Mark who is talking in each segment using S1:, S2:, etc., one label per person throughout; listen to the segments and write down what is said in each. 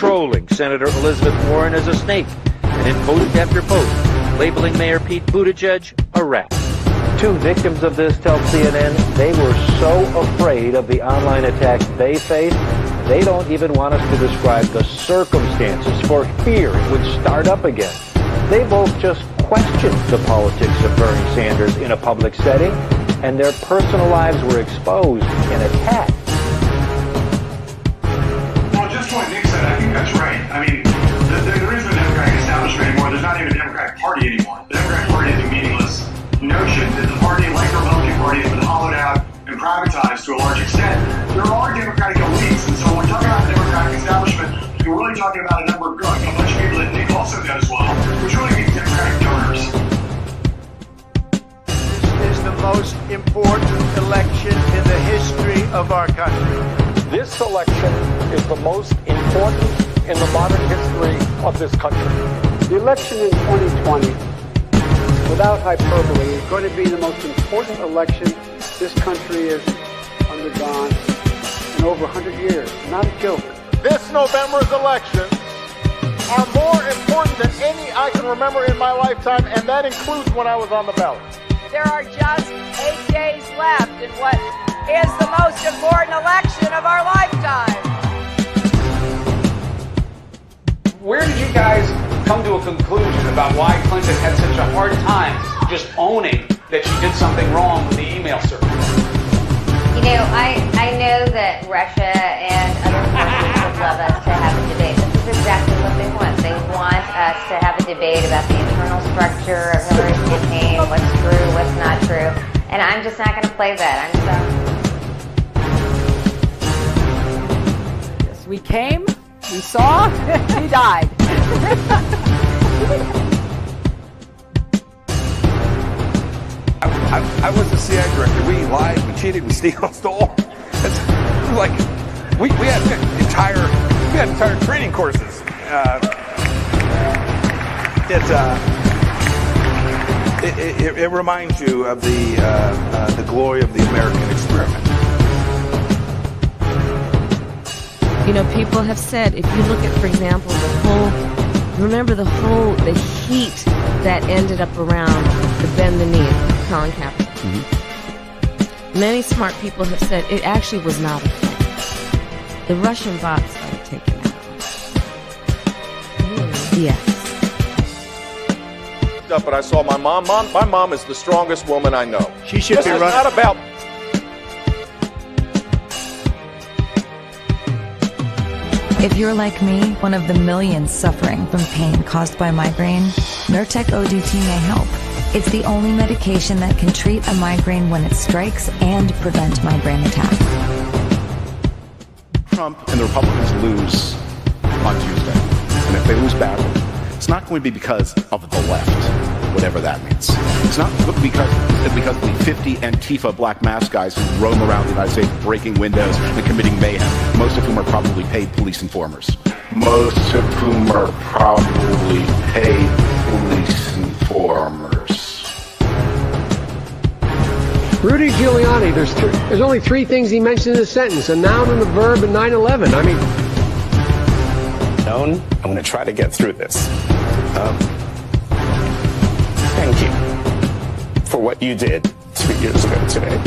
S1: trolling Senator Elizabeth Warren as a snake, and in post after post, labeling Mayor Pete Buttigieg a rat. Two victims of this tell CNN they were so afraid of the online attacks they faced, they don't even want us to describe the circumstances for fear it would start up again. They both just questioned the politics of Bernie Sanders in a public setting, and their personal lives were exposed and attacked.
S2: Well, just what Nick said, I think that's right. I mean, there is no Democratic establishment anymore. There's not even a Democratic Party anymore. The Democratic Party is a meaningless notion. That the party, like the Republican Party, has been hollowed out and privatized to a large extent. There are Democratic elites, and so when we're talking about the Democratic establishment, we're really talking about a number of a bunch of people that Nick also does well, which really means Democratic donors.
S3: This is the most important election in the history of our country.
S4: This election is the most important in the modern history of this country.
S5: The election in 2020, without hyperbole, is going to be the most important election this country has undergone in over 100 years. Not a joke.
S4: This November's elections are more important than any I can remember in my lifetime, and that includes when I was on the ballot.
S6: There are just 8 days left in what is the most important election of our lifetime.
S7: Where did you guys come to a conclusion about why Clinton had such a hard time just owning that she did something wrong with the email server?
S8: You know, I know that Russia and other countries would love us to have a debate. This is exactly what they want. They want us to have a debate about the internal structure of Hillary's campaign, what's true, what's not true. And I'm just not going to play that. I'm sorry.
S6: Yes, we came, we saw, he died.
S9: I was the CIA director. We lied, we cheated, we stole. It's like we had entire training courses. It reminds you of the glory of the American experiment.
S10: You know, people have said, if you look at, for example, the heat that ended up around the bend the knee of Colin Kaepernick. Mm-hmm. Many smart people have said it actually was not a thing. The Russian bots started taking out. Yes.
S4: Up, and I saw my mom. My mom is the strongest woman I know.
S3: She should
S4: this
S3: be
S4: is
S3: running.
S4: Not about.
S11: If you're like me, one of the millions suffering from pain caused by migraine, Nurtec ODT may help. It's the only medication that can treat a migraine when it strikes and prevent migraine attacks.
S9: Trump and the Republicans lose on Tuesday, and if they lose badly, it's not going to be because of the left, whatever that means. It's not because of the 50 Antifa black mask guys who roam around the United States breaking windows and committing mayhem, most of whom are probably paid police informers. Most of whom are probably paid police informers.
S5: Rudy Giuliani, there's only three things he mentioned in a sentence: a noun and a verb and 9/11. I mean,
S12: I'm going to try to get through this. Thank you for what you did 3 years ago today.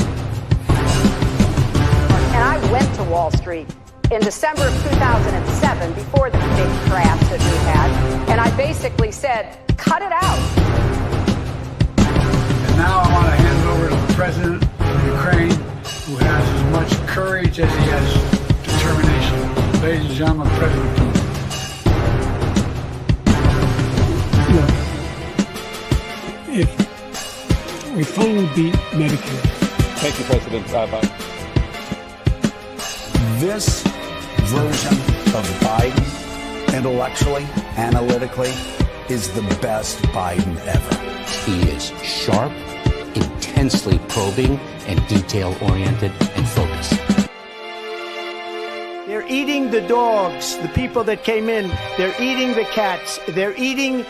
S6: And I went to Wall Street in December of 2007, before the big crash that we had, and I basically said, cut it out.
S5: and now I want to hand it over to the president of Ukraine, who has as much courage as he has determination. Ladies and gentlemen, President Putin. If we finally beat Medicare.
S9: Thank you, President Biden.
S13: This version of Biden, intellectually, analytically, is the best Biden ever.
S14: He is sharp, intensely probing, and detail-oriented and focused.
S3: They're eating the dogs, the people that came in. They're eating the cats. They're eating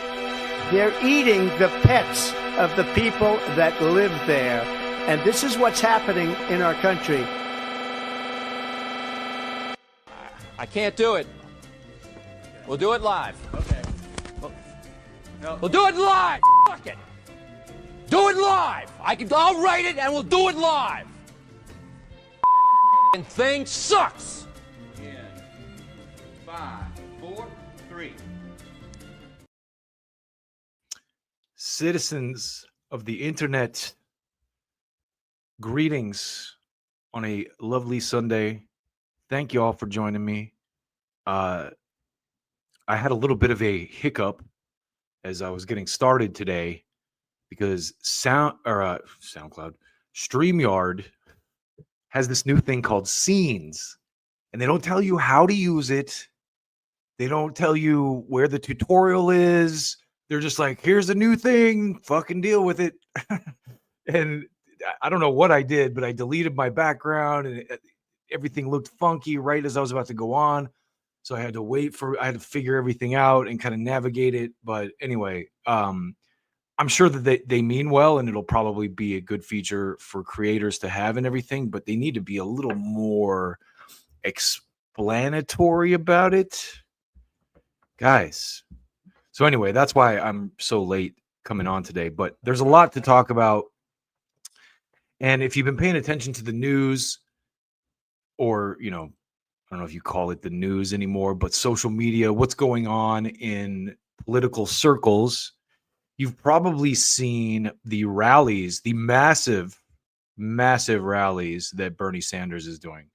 S3: the pets of the people that live there. And this is what's happening in our country.
S1: I can't do it.
S15: We'll do it live.
S16: Okay. No.
S15: We'll do it live. Fuck it. Do it live. I'll write it and we'll do it live. And thing sucks.
S16: In 5, 4, 3.
S17: Citizens of the internet, greetings on a lovely Sunday. Thank you all for joining me. I had a little bit of a hiccup as I was getting started today because SoundCloud, StreamYard has this new thing called Scenes, and they don't tell you how to use it. They don't tell you where the tutorial is. They're just like, here's a new thing, fucking deal with it. And I don't know what I did, but I deleted my background and everything looked funky right as I was about to go on. So I had to figure everything out and kind of navigate it. But anyway, I'm sure that they mean well, and it'll probably be a good feature for creators to have and everything, but they need to be a little more explanatory about it. Guys. So anyway, that's why I'm so late coming on today, but there's a lot to talk about. And if you've been paying attention to the news, or, I don't know if you call it the news anymore, but social media, what's going on in political circles, you've probably seen the rallies, the massive rallies that Bernie Sanders is doing.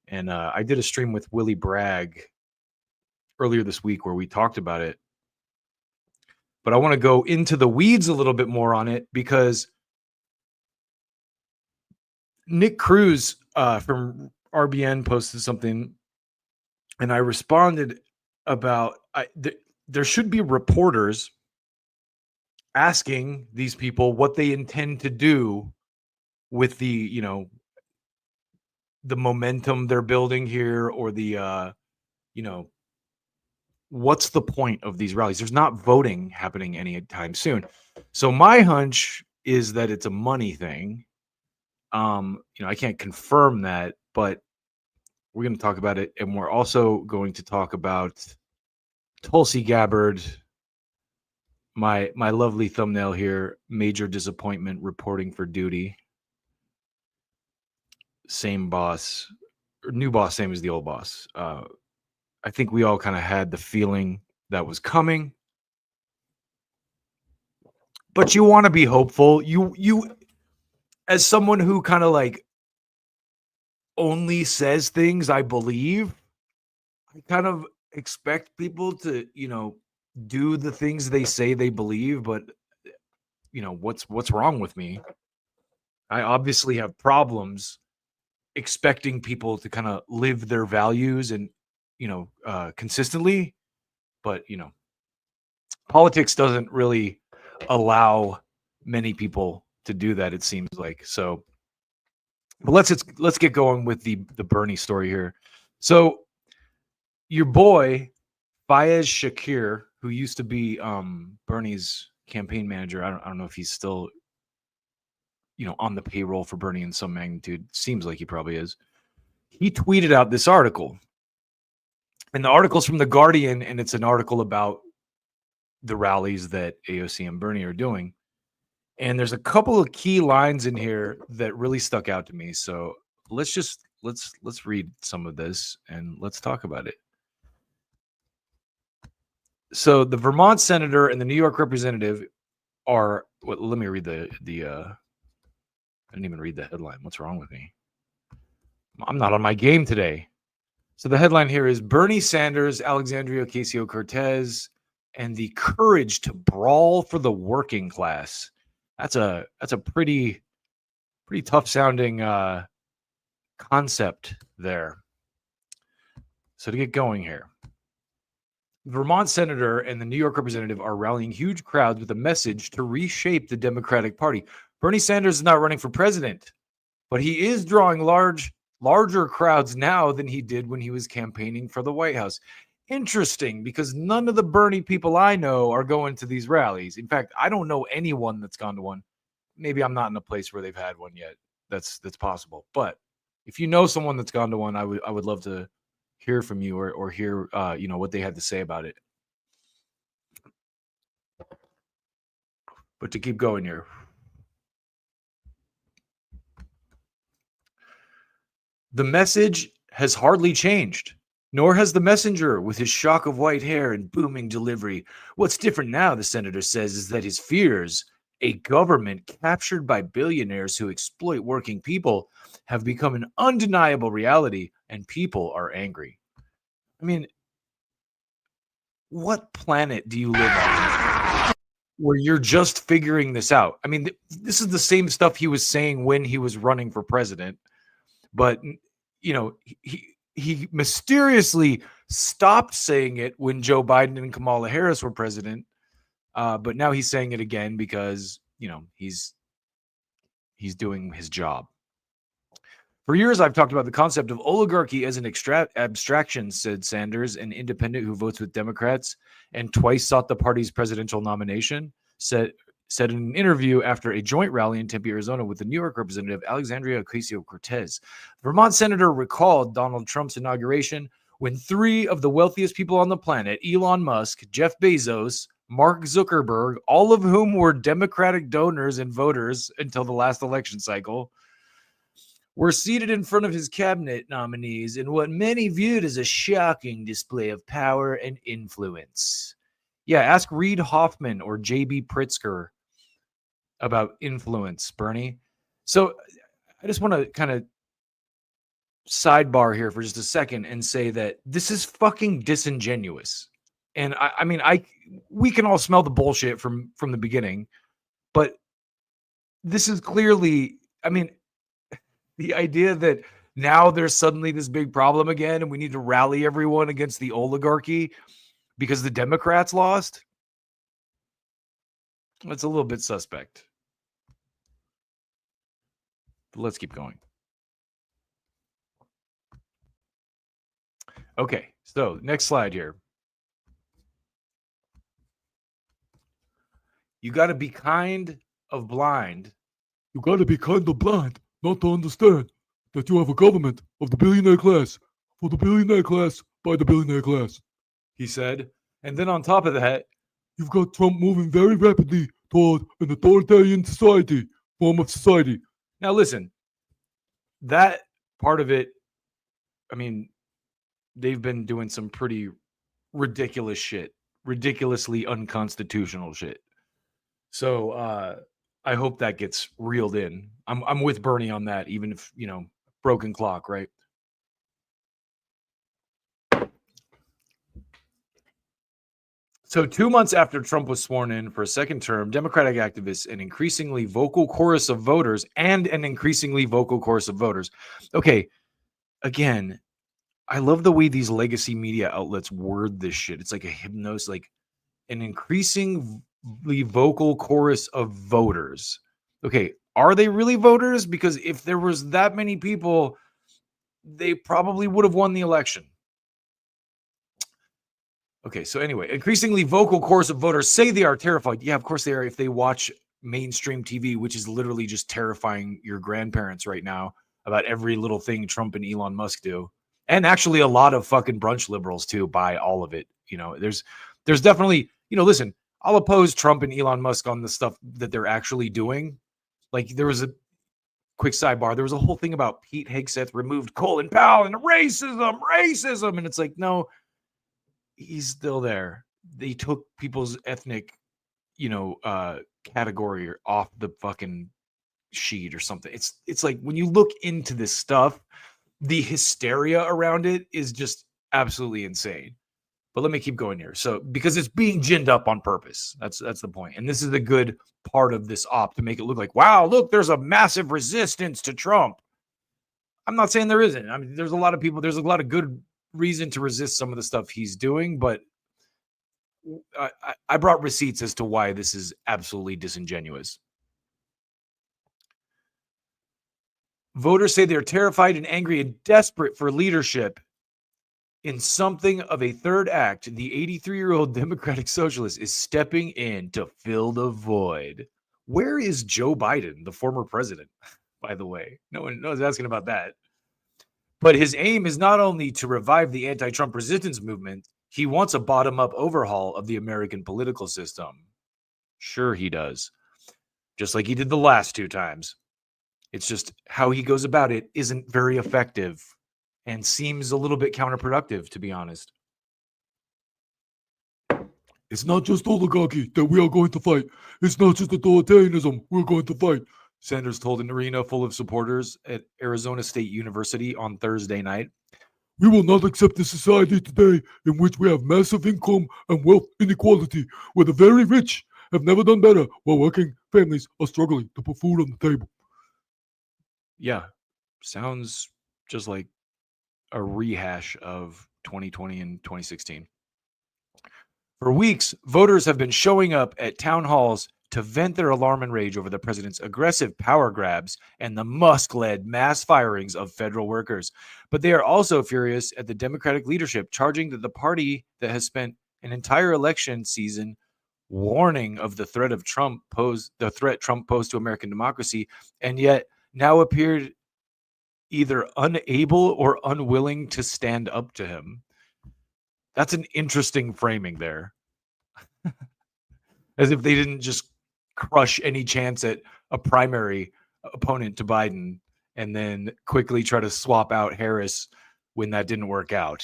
S17: And I did a stream with Willie Bragg earlier this week where we talked about it. But I want to go into the weeds a little bit more on it because Nick Cruz from RBN posted something, and I responded about there should be reporters asking these people what they intend to do with the momentum they're building here, or the what's the point of these rallies? There's not voting happening anytime soon. So my hunch is that it's a money thing. I can't confirm that, but we're going to talk about it. And we're also going to talk about Tulsi Gabbard, my lovely thumbnail here, major disappointment reporting for duty. Same boss, or new boss, same as the old boss. I think we all kind of had the feeling that was coming, but you want to be hopeful. You, as someone who kind of like only says things I believe, I kind of expect people to, do the things they say they believe. But what's wrong with me? I obviously have problems expecting people to kind of live their values and consistently, but politics doesn't really allow many people to do that, it seems like. So but let's get going with the Bernie story here. So your boy Fayez Shakir, who used to be Bernie's campaign manager, I don't know if he's still on the payroll for Bernie in some magnitude. Seems like he probably is. He tweeted out this article. And the article's from The Guardian, and it's an article about the rallies that AOC and Bernie are doing. And there's a couple of key lines in here that really stuck out to me. So let's read some of this and let's talk about it. So the Vermont senator and the New York representative are. Let me read the. I didn't even read the headline. What's wrong with me? I'm not on my game today. So the headline here is Bernie Sanders, Alexandria Ocasio-Cortez, and the courage to brawl for the working class. That's a pretty tough sounding concept there. So to get going here, the Vermont senator and the New York representative are rallying huge crowds with a message to reshape the Democratic Party. Bernie Sanders is not running for president, but he is drawing larger crowds now than he did when he was campaigning for the White House. Interesting, because none of the Bernie people I know are going to these rallies. In fact, I don't know anyone that's gone to one. Maybe I'm not in a place where they've had one yet. That's possible. But if you know someone that's gone to one, I would love to hear from you or hear what they had to say about it. But to keep going here. The message has hardly changed, nor has the messenger with his shock of white hair and booming delivery. What's different now, the senator says, is that his fears, a government captured by billionaires who exploit working people, have become an undeniable reality, and people are angry. I mean, what planet do you live on where you're just figuring this out? I mean, this is the same stuff he was saying when he was running for president, but he mysteriously stopped saying it when Joe Biden and Kamala Harris were president, but now he's saying it again because he's doing his job. For years, I've talked about the concept of oligarchy as an abstraction, said Sanders, an independent who votes with Democrats and twice sought the party's presidential nomination, said in an interview after a joint rally in Tempe, Arizona with the New York representative Alexandria Ocasio-Cortez. Vermont senator recalled Donald Trump's inauguration when three of the wealthiest people on the planet, Elon Musk, Jeff Bezos, Mark Zuckerberg, all of whom were Democratic donors and voters until the last election cycle, were seated in front of his cabinet nominees in what many viewed as a shocking display of power and influence. Yeah, ask Reid Hoffman or J.B. Pritzker about influence, Bernie. So I just want to kind of sidebar here for just a second and say that this is fucking disingenuous. And I mean, we can all smell the bullshit from the beginning, but this is clearly, I mean, the idea that now there's suddenly this big problem again and we need to rally everyone against the oligarchy because the Democrats lost, that's a little bit suspect. But let's keep going. Okay, so next slide here. You got to be kind of blind.
S18: You got to be kind of blind not to understand that you have a government of the billionaire class, for the billionaire class, by the billionaire class,
S17: he said. And then on top of that,
S18: you've got Trump moving very rapidly toward an authoritarian form of society.
S17: Now listen, that part of it, I mean, they've been doing some pretty ridiculous shit, ridiculously unconstitutional shit. So I hope that gets reeled in. I'm with Bernie on that, even if, broken clock, right? So 2 months after Trump was sworn in for a second term, Democratic activists, an increasingly vocal chorus of voters. Okay, again, I love the way these legacy media outlets word this shit. It's like a hypnosis, like an increasingly vocal chorus of voters. Okay, are they really voters? Because if there was that many people, they probably would have won the election. Okay, so anyway, increasingly vocal chorus of voters say they are terrified. Yeah, of course they are if they watch mainstream TV, which is literally just terrifying your grandparents right now about every little thing Trump and Elon Musk do. And actually a lot of fucking brunch liberals too buy all of it. There's definitely, listen, I'll oppose Trump and Elon Musk on the stuff that they're actually doing. Like there was a quick sidebar. There was a whole thing about Pete Hegseth removed Colin Powell and racism. And it's like, no, he's still there. They took people's ethnic, category off the fucking sheet or something. It's like when you look into this stuff, the hysteria around it is just absolutely insane. But let me keep going here. So because it's being ginned up on purpose. That's the point. And this is the good part of this op to make it look like, wow, look, there's a massive resistance to Trump. I'm not saying there isn't. I mean, there's a lot of people, there's a lot of good reason to resist some of the stuff he's doing, but I brought receipts as to why this is absolutely disingenuous. Voters say they're terrified and angry and desperate for leadership. In something of a third act, the 83-year-old Democratic Socialist is stepping in to fill the void. Where is Joe Biden, the former president, by the way? No one's asking about that. But his aim is not only to revive the anti-Trump resistance movement, he wants a bottom-up overhaul of the American political system. Sure he does. Just like he did the last 2 times. It's just how he goes about it isn't very effective and seems a little bit counterproductive, to be honest.
S18: It's not just oligarchy that we are going to fight. It's not just authoritarianism we're going to fight.
S17: Sanders told an arena full of supporters at Arizona State University on Thursday night.
S18: We will not accept a society today in which we have massive income and wealth inequality, where the very rich have never done better while working families are struggling to put food on the table.
S17: Yeah, sounds just like a rehash of 2020 and 2016. For weeks, voters have been showing up at town halls to vent their alarm and rage over the president's aggressive power grabs and the Musk-led mass firings of federal workers. But they are also furious at the Democratic leadership, charging that the party that has spent an entire election season warning of the threat Trump posed to American democracy, and yet now appeared either unable or unwilling to stand up to him. That's an interesting framing there. As if they didn't just crush any chance at a primary opponent to Biden and then quickly try to swap out Harris when that didn't work out.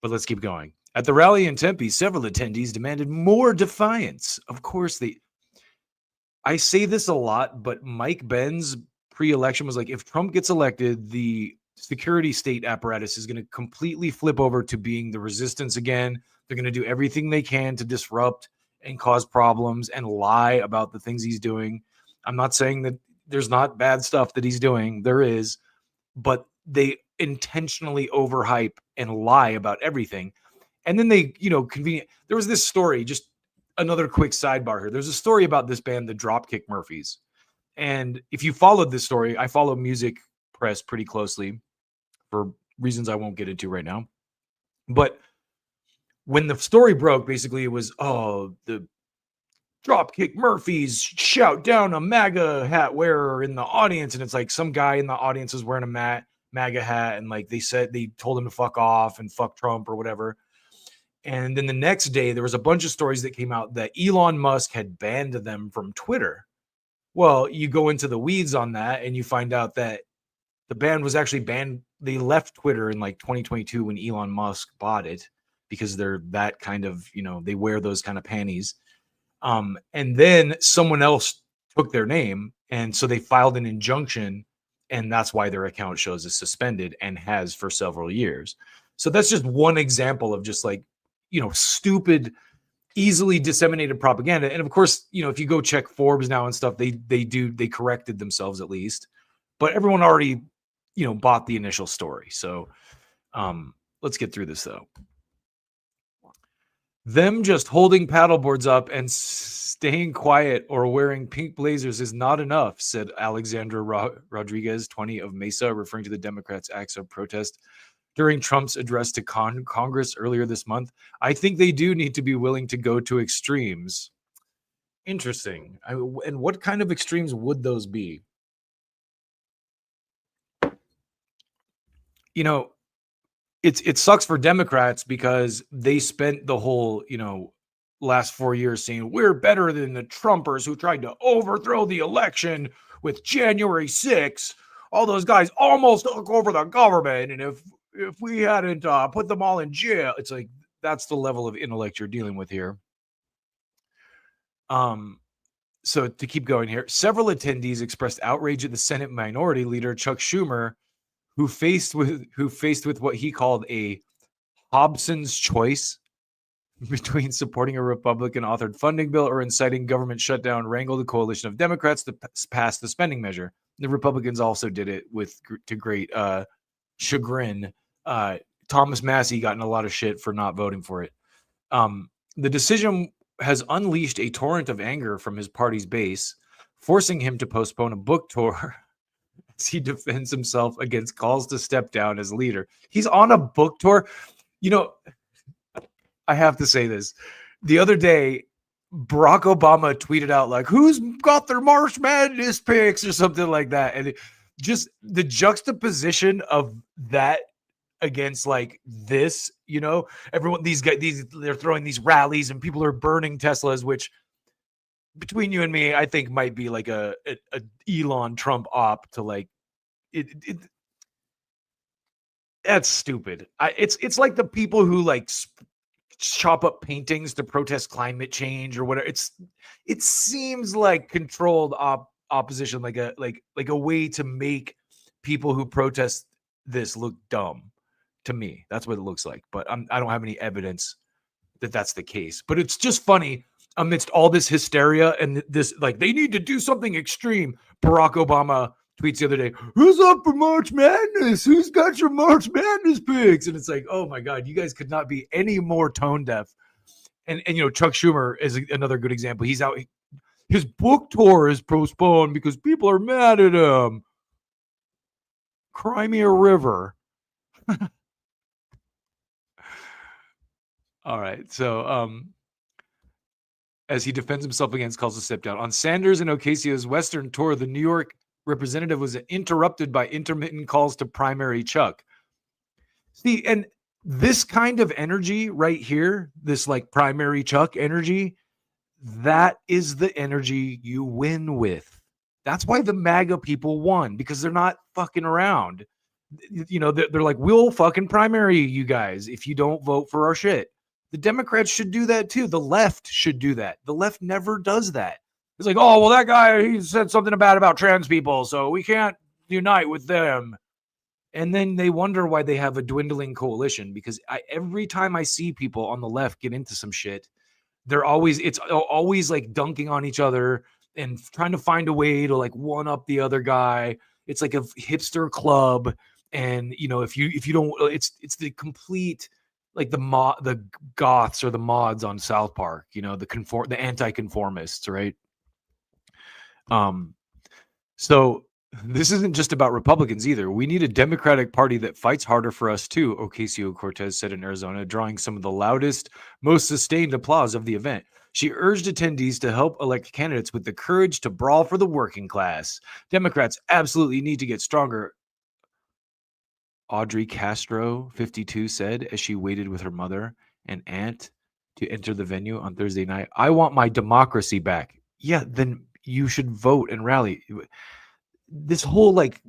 S17: But let's keep going. At the rally in Tempe, several attendees demanded more defiance. Of course, I say this a lot, but Mike Benz pre-election was like, if Trump gets elected, the security state apparatus is going to completely flip over to being the resistance again. They're going to do everything they can to disrupt and cause problems and lie about the things he's doing. I'm not saying that there's not bad stuff that he's doing. There is, but they intentionally overhype and lie about everything. And then they, convenient. There was this story, just another quick sidebar here. There's a story about this band, the Dropkick Murphys. And if you followed this story, I follow music press pretty closely for reasons I won't get into right now. But when the story broke, basically it was, the Dropkick Murphys shout down a MAGA hat wearer in the audience. And it's like some guy in the audience was wearing a MAGA hat. And like they told him to fuck off and fuck Trump or whatever. And then the next day, there was a bunch of stories that came out that Elon Musk had banned them from Twitter. Well, you go into the weeds on that and you find out that the band was actually banned. They left Twitter in like 2022 when Elon Musk bought it because they're that kind of, they wear those kind of panties. And then someone else took their name. And so they filed an injunction, and that's why their account shows is suspended and has for several years. So that's just one example of just like, stupid, easily disseminated propaganda. And of course, if you go check Forbes now and stuff, they corrected themselves at least, but everyone already, bought the initial story. So let's get through this though. Them just holding paddleboards up and staying quiet or wearing pink blazers is not enough, said Alexandra Rodriguez, 20 of Mesa, referring to the Democrats' acts of protest during Trump's address to Congress earlier this month. I think they do need to be willing to go to extremes. Interesting. And what kind of extremes would those be? It sucks for Democrats because they spent the whole, last 4 years saying we're better than the Trumpers who tried to overthrow the election with January 6th. All those guys almost took over the government. And if we hadn't put them all in jail, it's like, that's the level of intellect you're dealing with here. So to keep going here, several attendees expressed outrage at the Senate Minority Leader Chuck Schumer, who faced with what he called a Hobson's choice between supporting a Republican-authored funding bill or inciting government shutdown, wrangled a coalition of Democrats to pass the spending measure. The Republicans also did it to great chagrin. Thomas Massie got in a lot of shit for not voting for it. The decision has unleashed a torrent of anger from his party's base, forcing him to postpone a book tour as he defends himself against calls to step down as leader. He's on a book tour. I have to say this. The other day, Barack Obama tweeted out like, who's got their March Madness picks or something like that. And just the juxtaposition of that against like this, you know, everyone, these guys, they're throwing these rallies and people are burning Teslas, which between you and me, I think might be like a Elon Trump op to like it that's stupid. It's like the people who like chop up paintings to protest climate change or whatever. It seems like controlled opposition, like a way to make people who protest this look dumb. To me, that's what it looks like. But I don't have any evidence that that's the case. But it's just funny amidst all this hysteria and this, like, they need to do something extreme. Barack Obama tweets the other day, "Who's up for March Madness? Who's got your March Madness picks?" And it's like, oh my God, you guys could not be any more tone deaf. And you know, Chuck Schumer is another good example. He's out. His book tour is postponed because people are mad at him. Cry me a river. All right. So as he defends himself against calls to step down. On Sanders and Ocasio's Western tour, the New York representative was interrupted by intermittent calls to primary Chuck. See, and this kind of energy right here, this like primary Chuck energy, that is the energy you win with. That's why the MAGA people won, because they're not fucking around. You know, they're like, we'll fucking primary you guys if you don't vote for our shit. The Democrats should do that too. The left should do that. The left never does that. It's like, oh, well, that guy, he said something bad about trans people, so we can't unite with them. And then they wonder why they have a dwindling coalition, because every time I see people on the left get into some shit, it's always like dunking on each other and trying to find a way to like one up the other guy. It's like a hipster club. And, you know, if you don't, it's the complete, like the goths or the mods on South Park, you know, the anti-conformists, right? So this isn't just about Republicans either. We need a Democratic Party that fights harder for us too, Ocasio-Cortez said in Arizona, drawing some of the loudest, most sustained applause of the event. She urged attendees to help elect candidates with the courage to brawl for the working class. Democrats absolutely need to get stronger, Audrey Castro, 52, said as she waited with her mother and aunt to enter the venue on Thursday night. I want my democracy back. Yeah, then you should vote and rally. This whole like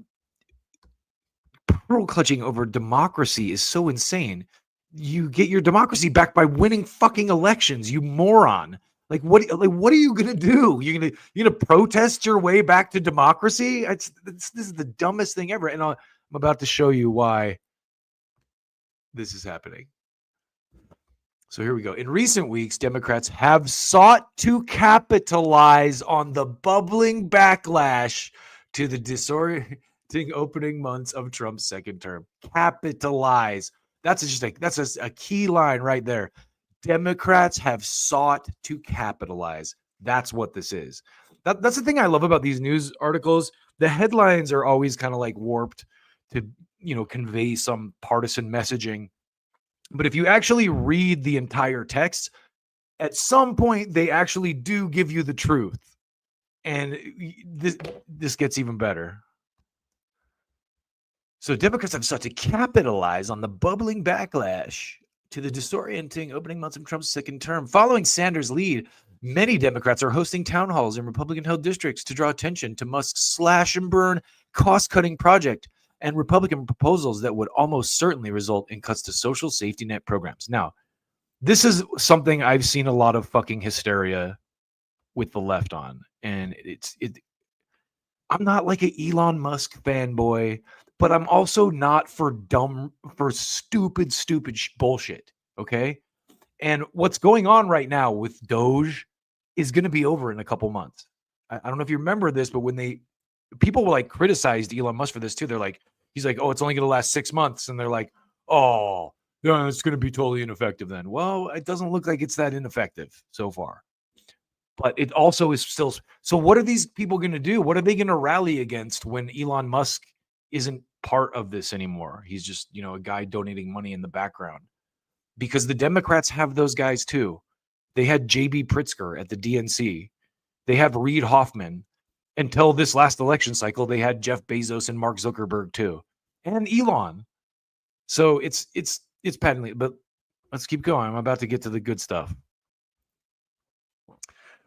S17: pearl clutching over democracy is so insane. You get your democracy back by winning fucking elections, you moron. Like what are you gonna do? You're gonna protest your way back to democracy? This is the dumbest thing ever. And I'm about to show you why this is happening. So here we go. In recent weeks, Democrats have sought to capitalize on the bubbling backlash to the disorienting opening months of Trump's second term. Capitalize. That's a key line right there. Democrats have sought to capitalize. That's what this is. That's the thing I love about these news articles. The headlines are always kind of like warped to, you know, convey some partisan messaging. But if you actually read the entire text, at some point they actually do give you the truth. And this gets even better. So Democrats have sought to capitalize on the bubbling backlash to the disorienting opening months of Trump's second term. Following Sanders' lead, many Democrats are hosting town halls in Republican-held districts to draw attention to Musk's slash and burn cost-cutting project and Republican proposals that would almost certainly result in cuts to social safety net programs. Now, this is something I've seen a lot of fucking hysteria with the left on. And I'm not like an Elon Musk fanboy, but I'm also not for stupid bullshit. Okay. And what's going on right now with Doge is going to be over in a couple months. I don't know if you remember this, but when people were like criticized Elon Musk for this too. They're like, he's like, oh, it's only going to last 6 months. And they're like, oh, yeah, it's going to be totally ineffective then. Well, it doesn't look like it's that ineffective so far. But it also is still. So what are these people going to do? What are they going to rally against when Elon Musk isn't part of this anymore? He's just, you know, a guy donating money in the background. Because the Democrats have those guys too. They had J.B. Pritzker at the DNC. They have Reid Hoffman. Until this last election cycle, they had Jeff Bezos and Mark Zuckerberg too, and Elon. So it's patently, but let's keep going. I'm about to get to the good stuff.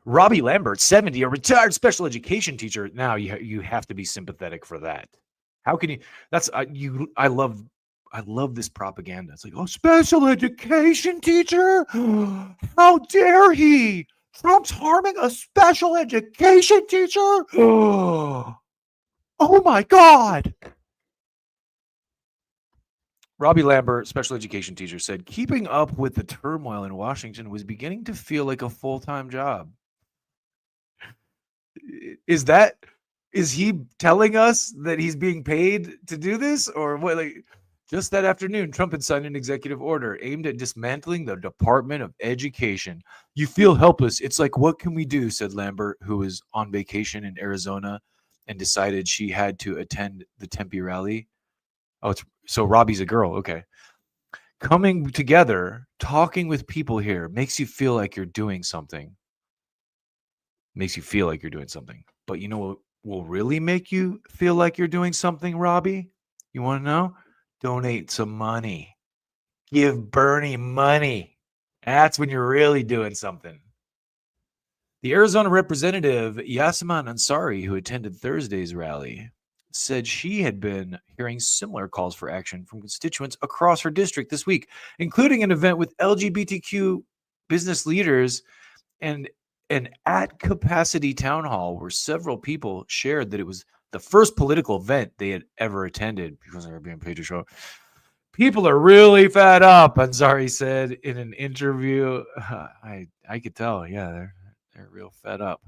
S17: Robbie Lambert, 70, a retired special education teacher. Now you have to be sympathetic for that. How can you? That's you. I love this propaganda. It's like, oh, special education teacher. How dare he? Trump's harming a special education teacher. Oh my God. Robbie Lambert, special education teacher, said keeping up with the turmoil in Washington was beginning to feel like a full-time job. Is he telling us that he's being paid to do this, or what? Like, just that afternoon, Trump had signed an executive order aimed at dismantling the Department of Education. You feel helpless. It's like, what can we do? Said Lambert, who was on vacation in Arizona and decided she had to attend the Tempe rally. Oh, so Robbie's a girl. Okay. Coming together, talking with people here makes you feel like you're doing something. Makes you feel like you're doing something. But you know what will really make you feel like you're doing something, Robbie? You want to know? Donate some money. Give Bernie money. That's when you're really doing something. The Arizona representative, Yasmin Ansari, who attended Thursday's rally, said she had been hearing similar calls for action from constituents across her district this week, including an event with LGBTQ business leaders and an at-capacity town hall where several people shared that it was the first political event they had ever attended because they were being paid to show up. People are really fed up, Ansari said in an interview. I could tell, yeah, they're real fed up.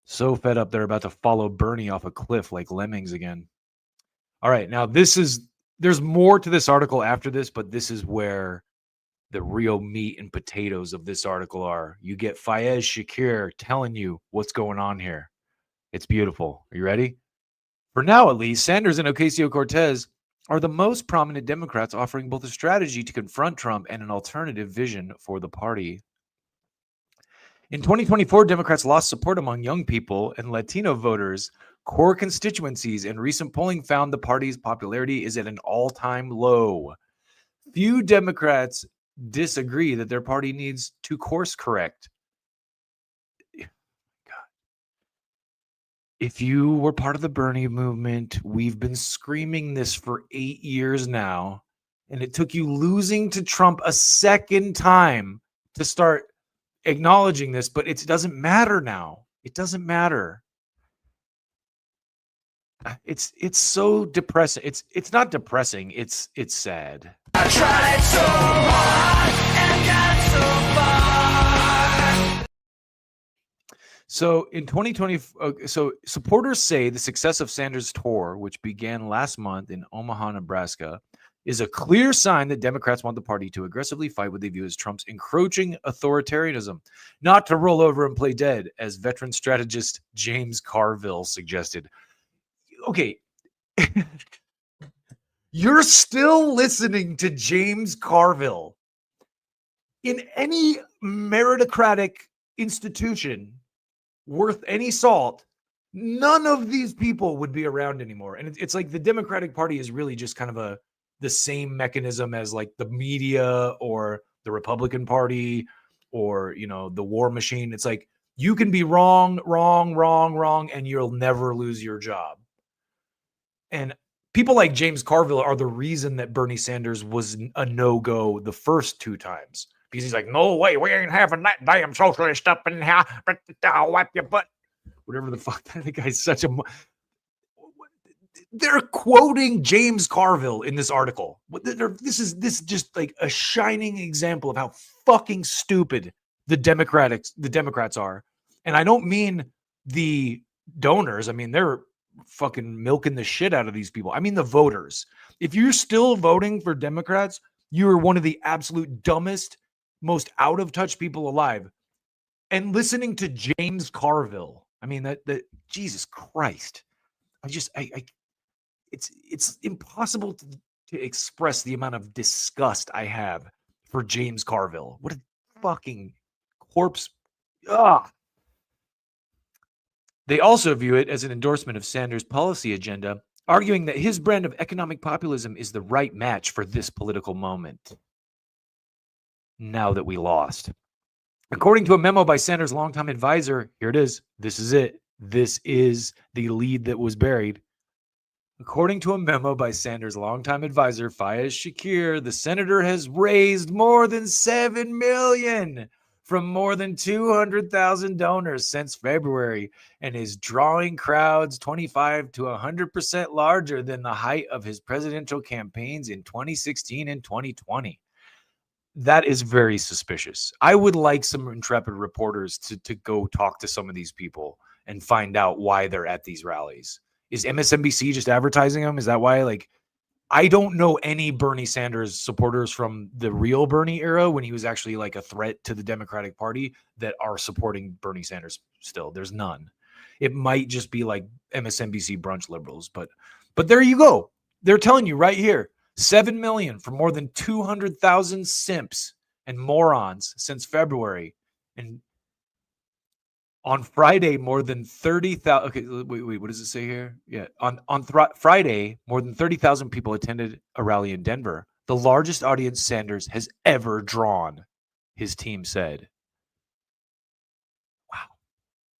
S17: So fed up they're about to follow Bernie off a cliff like lemmings again. All right, now there's more to this article after this, but this is where the real meat and potatoes of this article are. You get Fayez Shakir telling you what's going on here. It's beautiful. Are you ready? For now, at least, Sanders and Ocasio-Cortez are the most prominent Democrats offering both a strategy to confront Trump and an alternative vision for the party. In 2024, Democrats lost support among young people and Latino voters, core constituencies, and recent polling found the party's popularity is at an all-time low. Few Democrats disagree that their party needs to course correct. If you were part of the Bernie movement, we've been screaming this for 8 years now, and it took you losing to Trump a second time to start acknowledging this, but it doesn't matter now. It doesn't matter. It's so depressing. It's not depressing. It's sad.
S15: I tried so hard and got so far.
S17: So in 2020, so supporters say the success of Sanders' tour, which began last month in Omaha, Nebraska, is a clear sign that Democrats want the party to aggressively fight what they view as Trump's encroaching authoritarianism, not to roll over and play dead, as veteran strategist James Carville suggested. Okay. You're still listening to James Carville. In any meritocratic institution worth any salt, none of these people would be around anymore. And it's like the Democratic Party is really just kind of the same mechanism as like the media or the Republican Party or, the war machine. It's like you can be wrong, and you'll never lose your job. And people like James Carville are the reason that Bernie Sanders was a no-go the first two times. Because he's like, no way, we ain't having that damn socialist up in here. But I'll wipe your butt. Whatever the fuck. That guy's such a... They're quoting James Carville in this article. This is just like a shining example of how fucking stupid the Democrats are. And I don't mean the donors. I mean, they're fucking milking the shit out of these people. I mean the voters. If you're still voting for Democrats, you are one of the absolute dumbest, most out of touch people alive. And listening to James Carville, I mean that Jesus Christ. It's impossible to express the amount of disgust I have for James Carville. What a fucking corpse. They also view it as an endorsement of Sanders' policy agenda, arguing that his brand of economic populism is the right match for this political moment. Now that we lost. According to a memo by Sanders' longtime advisor, here it is. This is it. This is the lead that was buried. According to a memo by Sanders' longtime advisor, Fayez Shakir, the senator has raised more than $7 million from more than 200,000 donors since February and is drawing crowds 25 to 100% larger than the height of his presidential campaigns in 2016 and 2020. That is very suspicious. I would like some intrepid reporters to go talk to some of these people and find out why they're at these rallies. Is MSNBC just advertising them? Is that why? Like, I don't know any Bernie Sanders supporters from the real Bernie era when he was actually like a threat to the Democratic Party that are supporting Bernie Sanders still. There's none. It might just be like MSNBC brunch liberals, but there you go. They're telling you right here, 7 million for more than 200,000 simps and morons since February. And on Friday, more than 30,000. Okay, wait, what does it say here? Yeah, on Friday, more than 30,000 people attended a rally in Denver, the largest audience Sanders has ever drawn, his team said. Wow,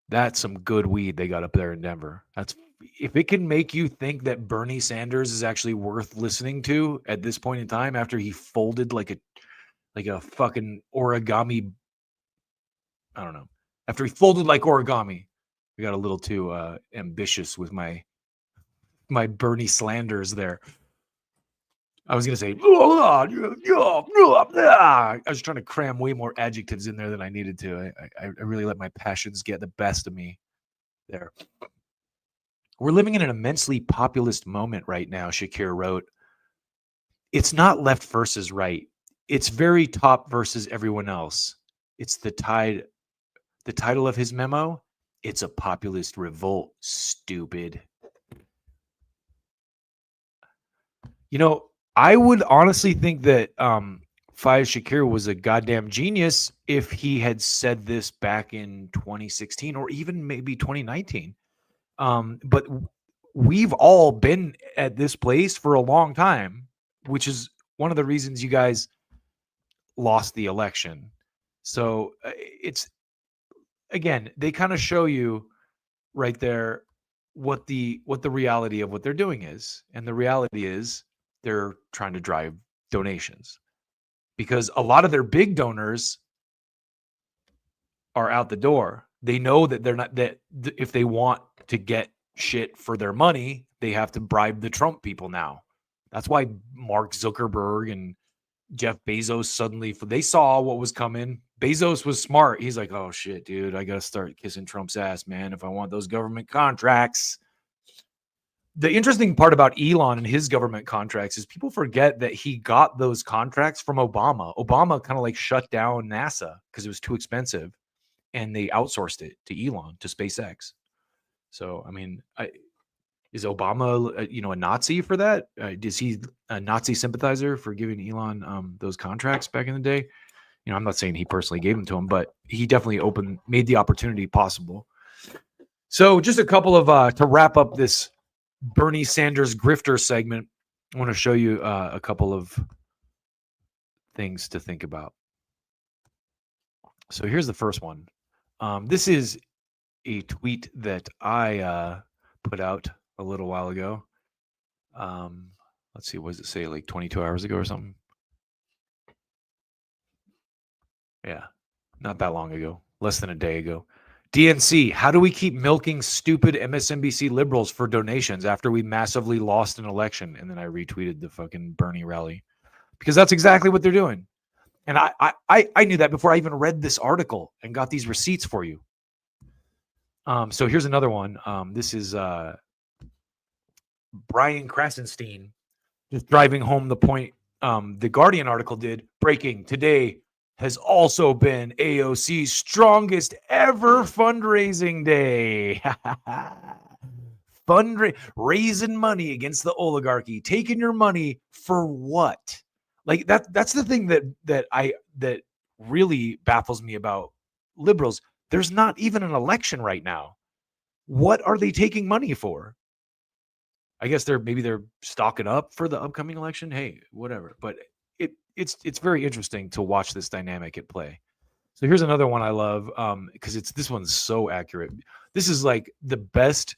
S17: that's some good weed they got up there in Denver. That's if it can make you think that Bernie Sanders is actually worth listening to at this point in time after he folded like a fucking origami. I don't know. After he folded like origami, we got a little too ambitious with my Bernie slanders there. I was going to say, I was trying to cram way more adjectives in there than I needed to. I really let my passions get the best of me there. We're living in an immensely populist moment right now, Shakir wrote. It's not left versus right. It's very top versus everyone else. It's the title of his memo, it's a populist revolt, stupid. You know, I would honestly think that Fayez Shakir was a goddamn genius if he had said this back in 2016 or even maybe 2019. But we've all been at this place for a long time, which is one of the reasons you guys lost the election. So it's, again, they kind of show you right there what the reality of what they're doing is. And the reality is they're trying to drive donations because a lot of their big donors are out the door. They know that they're not, that if they want to get shit for their money, they have to bribe the Trump people now. That's why Mark Zuckerberg and Jeff Bezos suddenly, they saw what was coming. Bezos was smart. He's like, oh shit, dude, I got to start kissing Trump's ass, man, if I want those government contracts. The interesting part about Elon and his government contracts is people forget that he got those contracts from Obama. Obama kind of like shut down NASA because it was too expensive and they outsourced it to Elon, to SpaceX. So, I mean, is Obama, a Nazi for that? Is he a Nazi sympathizer for giving Elon those contracts back in the day? You know, I'm not saying he personally gave them to him, but he definitely made the opportunity possible. So just a couple of, to wrap up this Bernie Sanders grifter segment, I want to show you a couple of things to think about. So here's the first one. This is a tweet that I put out a little while ago. Let's see, what does it say? Like 22 hours ago or something? Yeah, not that long ago. Less than a day ago. DNC, how do we keep milking stupid MSNBC liberals for donations after we massively lost an election? And then I retweeted the fucking Bernie rally. Because that's exactly what they're doing. And I knew that before I even read this article and got these receipts for you. So here's another one. This is Brian Krasenstein just driving home the point the Guardian article did. Breaking today has also been AOC's strongest ever fundraising day. Raising money against the oligarchy. Taking your money for what? Like that's the thing that really baffles me about liberals. There's not even an election right now. What are they taking money for? I guess maybe they're stocking up for the upcoming election. Hey, whatever. But it's very interesting to watch this dynamic at play. So here's another one I love because this one's so accurate. This is like the best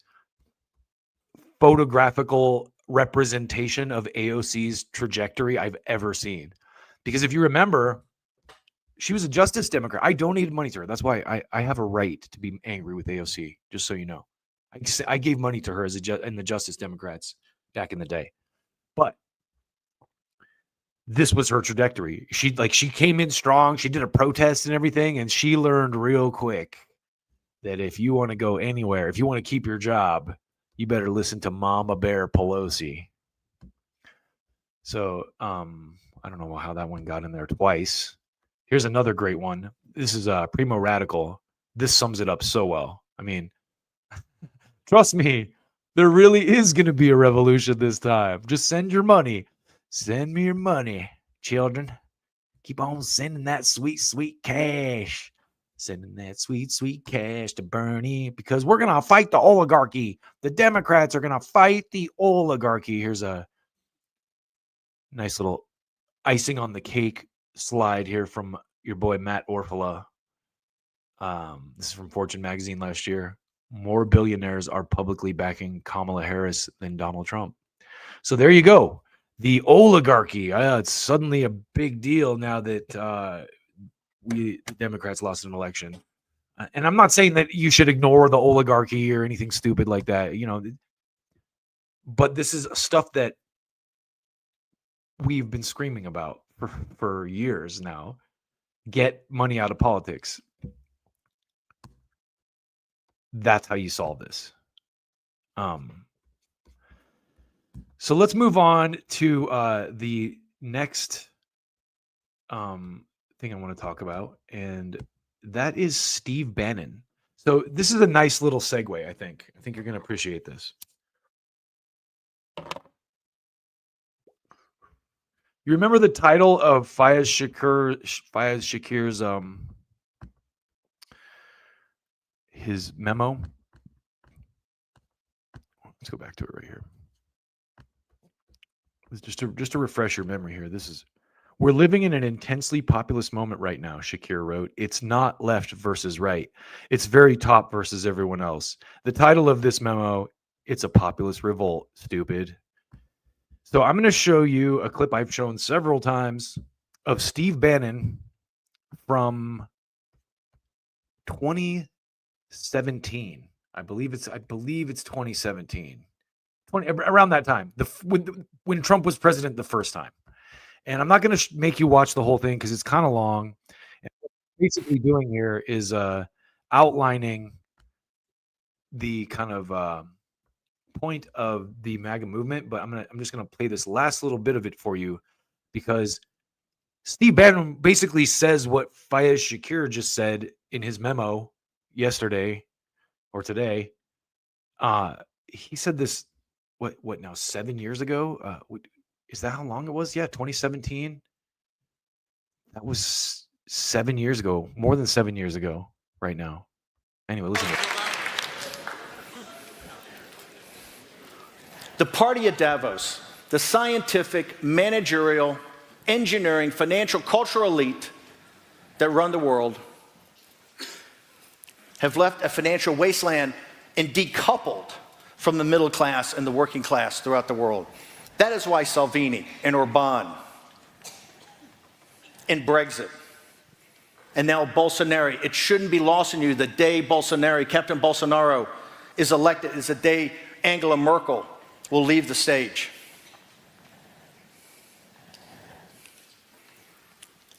S17: photographical representation of AOC's trajectory I've ever seen. Because if you remember, she was a Justice Democrat. I donated money to her. That's why I have a right to be angry with AOC, just so you know. I gave money to her in the Justice Democrats back in the day. But this was her trajectory. She came in strong. She did a protest and everything, and she learned real quick that if you want to go anywhere, if you want to keep your job, you better listen to Mama Bear Pelosi. So I don't know how that one got in there twice. Here's another great one. This is Primo Radical. This sums it up so well. I mean, trust me, there really is going to be a revolution this time. Just send your money. Send me your money, children. Keep on sending that sweet, sweet cash. Sending that sweet, sweet cash to Bernie because we're going to fight the oligarchy. The Democrats are going to fight the oligarchy. Here's a nice little icing on the cake slide here from your boy Matt Orfala. This is from Fortune magazine last year. More billionaires are publicly backing Kamala Harris than Donald Trump. So there you go. The oligarchy. It's suddenly a big deal now that the Democrats lost an election. And I'm not saying that you should ignore the oligarchy or anything stupid like that, but this is stuff that we've been screaming about for years now. Get money out of politics. That's how you solve this. So let's move on to the next thing I want to talk about, and that is Steve Bannon. So this is a nice little segue, I think. I think you're going to appreciate this. You remember the title of Fayez Shakir's his memo? Let's go back to it right here. Just to refresh your memory here. We're living in an intensely populist moment right now, Shakir wrote. It's not left versus right. It's very top versus everyone else. The title of this memo, it's a populist revolt, stupid. So I'm going to show you a clip I've shown several times of Steve Bannon from 2017. I believe it's 2017. Around that time, when Trump was president the first time. And I'm not going to make you watch the whole thing because it's kind of long. And what I'm basically doing here is outlining the kind of point of the MAGA movement. But I'm just going to play this last little bit of it for you because Steve Bannon basically says what Fayez Shakir just said in his memo yesterday or today. He said this. What now? 7 years ago? Is that how long it was? Yeah, 2017. That was 7 years ago, more than 7 years ago right now. Anyway, listen to it.
S19: The party at Davos, the scientific, managerial, engineering, financial, cultural elite that run the world have left a financial wasteland and decoupled from the middle class and the working class throughout the world. That is why Salvini and Orban and Brexit and now Bolsonaro, it shouldn't be lost on you the day Captain Bolsonaro is elected is the day Angela Merkel will leave the stage.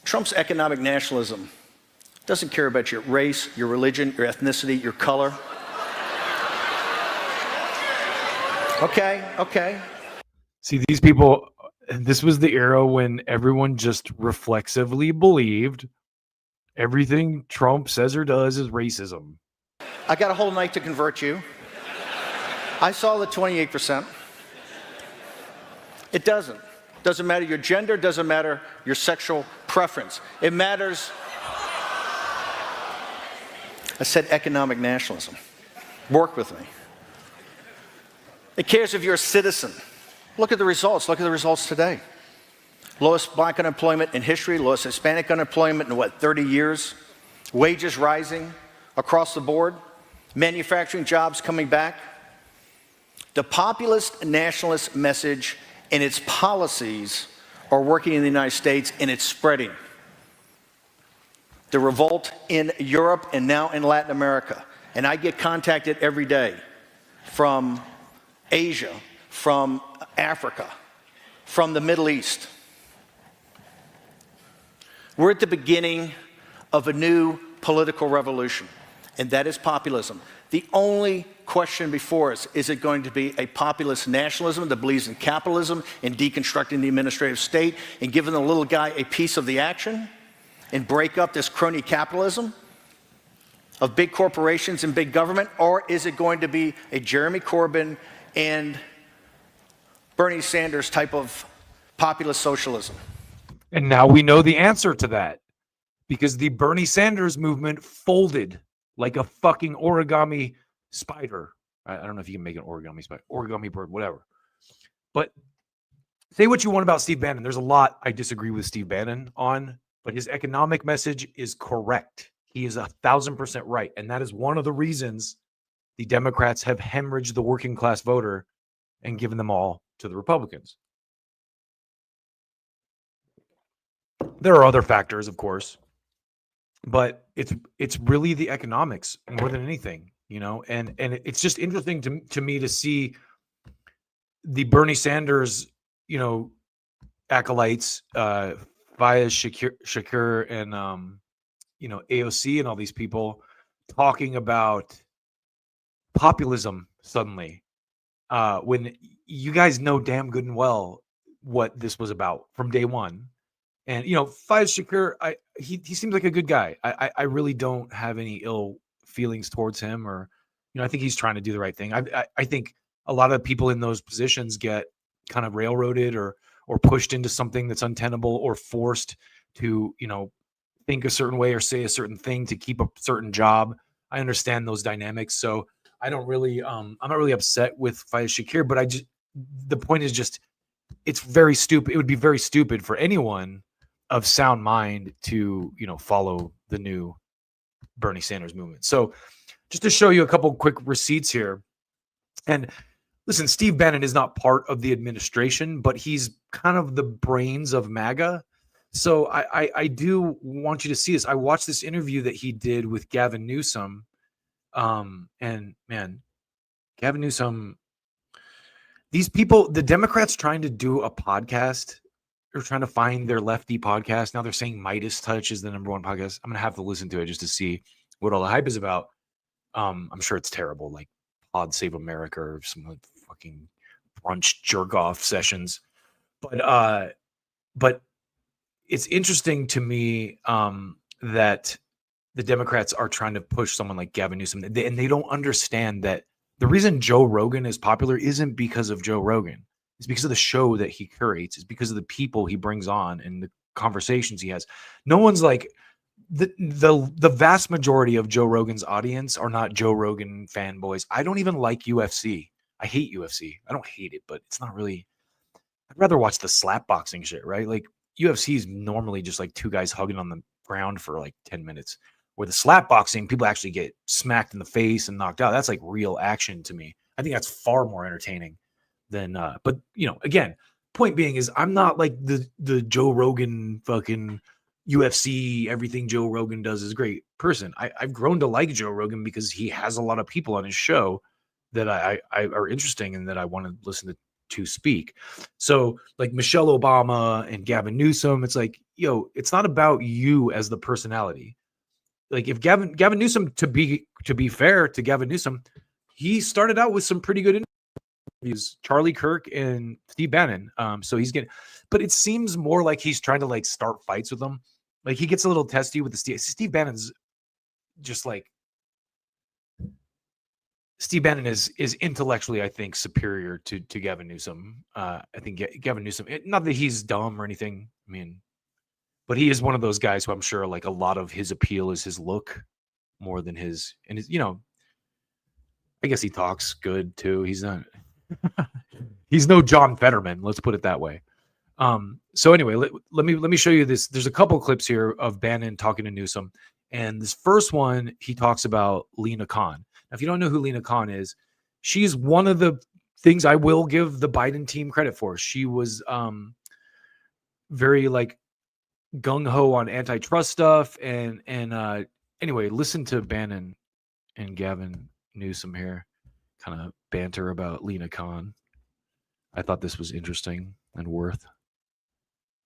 S19: Trump's economic nationalism doesn't care about your race, your religion, your ethnicity, your color. Okay.
S17: See, these people, this was the era when everyone just reflexively believed everything Trump says or does is racism.
S19: I got a whole night to convert you. I saw the 28%. It doesn't. Doesn't matter your gender, doesn't matter your sexual preference. It matters. I said economic nationalism. Work with me. It cares if you're a citizen. Look at the results. Look at the results today. Lowest black unemployment in history, lowest Hispanic unemployment in 30 years. Wages rising across the board. Manufacturing jobs coming back. The populist nationalist message and its policies are working in the United States, and it's spreading. The revolt in Europe and now in Latin America. And I get contacted every day from Asia, from Africa, from the Middle East. We're at the beginning of a new political revolution, and that is populism. The only question before us, is it going to be a populist nationalism that believes in capitalism and deconstructing the administrative state and giving the little guy a piece of the action and break up this crony capitalism of big corporations and big government? Or is it going to be a Jeremy Corbyn and Bernie Sanders type of populist socialism?
S17: And now we know the answer to that, because the Bernie Sanders movement folded like a fucking origami spider. I don't know if you can make an origami spider, origami bird, whatever. But say what you want about Steve Bannon. There's a lot I disagree with Steve Bannon on, but his economic message is correct. He is 1,000% right. And that is one of the reasons the Democrats have hemorrhaged the working class voter and given them all to the Republicans. There are other factors, of course, but it's really the economics more than anything, you know. And it's just interesting to me to see the Bernie Sanders, you know, acolytes, Fayez Shakir and you know, AOC and all these people talking about populism suddenly, when you guys know damn good and well what this was about from day one. And, you know, Fayez Shakir, he seems like a good guy. I really don't have any ill feelings towards him, or, you know, I think he's trying to do the right thing. I think a lot of people in those positions get kind of railroaded or pushed into something that's untenable, or forced to, you know, think a certain way or say a certain thing to keep a certain job. I understand those dynamics. So I don't really, I'm not really upset with Fayez Shakir, but the point is just, it's very stupid. It would be very stupid for anyone of sound mind to, you know, follow the new Bernie Sanders movement. So just to show you a couple quick receipts here. And listen, Steve Bannon is not part of the administration, but he's kind of the brains of MAGA. So I do want you to see this. I watched this interview that he did with Gavin Newsom. And man, Gavin Newsom, these people, the Democrats trying to do a podcast, or trying to find their lefty podcast. Now they're saying Midas Touch is the #1 podcast. I'm going to have to listen to it just to see what all the hype is about. I'm sure it's terrible, like Pod Save America or some like fucking brunch jerk off sessions. But it's interesting to me that the Democrats are trying to push someone like Gavin Newsom, and they don't understand that the reason Joe Rogan is popular isn't because of Joe Rogan. It's because of the show that he curates. It's because of the people he brings on and the conversations he has. No one's like, the vast majority of Joe Rogan's audience are not Joe Rogan fanboys. I don't even like UFC. I hate UFC. I don't hate it, but it's not really, I'd rather watch the slap boxing shit, right? Like UFC is normally just like two guys hugging on the ground for like 10 minutes. Where the slap boxing, people actually get smacked in the face and knocked out. That's like real action to me. I think that's far more entertaining than, but you know, again, point being is I'm not like the Joe Rogan fucking UFC, everything Joe Rogan does is great person. I've grown to like Joe Rogan because he has a lot of people on his show that I are interesting and that I want to listen to speak. So like Michelle Obama and Gavin Newsom, it's like, yo, it's not about you as the personality. Like if Gavin Newsom, to be fair to Gavin Newsom, he started out with some pretty good interviews, Charlie Kirk and Steve Bannon. So he's getting, but it seems more like he's trying to like start fights with them. Like he gets a little testy with the Steve Bannon's just like, Steve Bannon is intellectually, I think, superior to Gavin Newsom. I think Gavin Newsom, not that he's dumb or anything. I mean, but he is one of those guys who I'm sure like a lot of his appeal is his look more than his, and his, you know, I guess he talks good too. He's not. He's no John Fetterman. Let's put it that way. So anyway, let me show you this. There's a couple clips here of Bannon talking to Newsom, and this first one he talks about Lena Khan. Now, if you don't know who Lena Khan is, she's one of the things I will give the Biden team credit for. She was very like gung ho on antitrust stuff, and anyway, listen to Bannon and Gavin Newsom here, kind of banter about Lena Khan. I thought this was interesting and worth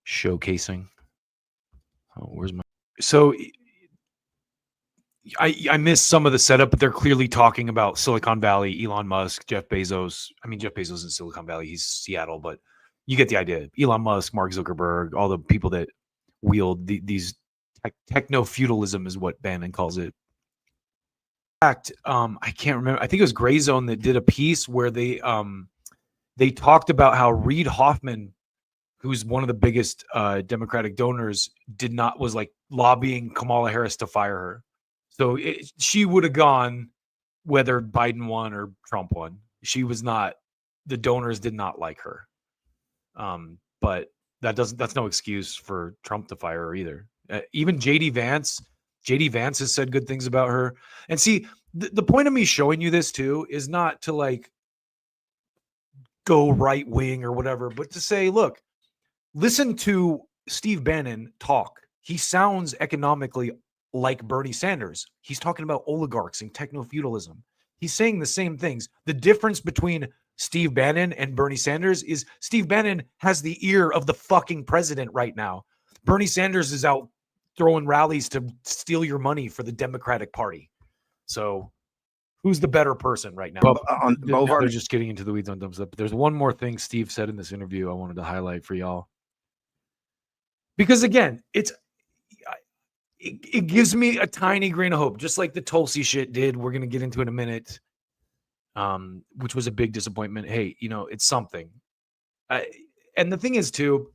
S17: showcasing. Oh, where's my? So I missed some of the setup, but they're clearly talking about Silicon Valley, Elon Musk, Jeff Bezos. I mean, Jeff Bezos in Silicon Valley, he's Seattle, but you get the idea. Elon Musk, Mark Zuckerberg, all the people that wield these techno-feudalism is what Bannon calls it. In fact, I can't remember. I think it was Gray Zone that did a piece where they talked about how Reid Hoffman, who's one of the biggest Democratic donors, was like lobbying Kamala Harris to fire her. So she would have gone whether Biden won or Trump won. She was not. The donors did not like her. But that's no excuse for Trump to fire her either. Even JD Vance has said good things about her. And see, the point of me showing you this too is not to like go right wing or whatever, but to say, look, listen to Steve Bannon talk. He sounds economically like Bernie Sanders. He's talking about oligarchs and techno-feudalism. He's saying the same things. The difference between Steve Bannon and Bernie Sanders is Steve Bannon has the ear of the fucking president right now. Bernie Sanders is out throwing rallies to steal your money for the Democratic Party. So who's the better person right now? Now they're just getting into the weeds on dumb stuff. But there's one more thing Steve said in this interview I wanted to highlight for y'all. Because again, it gives me a tiny grain of hope, just like the Tulsi shit did. We're going to get into it in a minute, which was a big disappointment. Hey, it's something. And the thing is, too,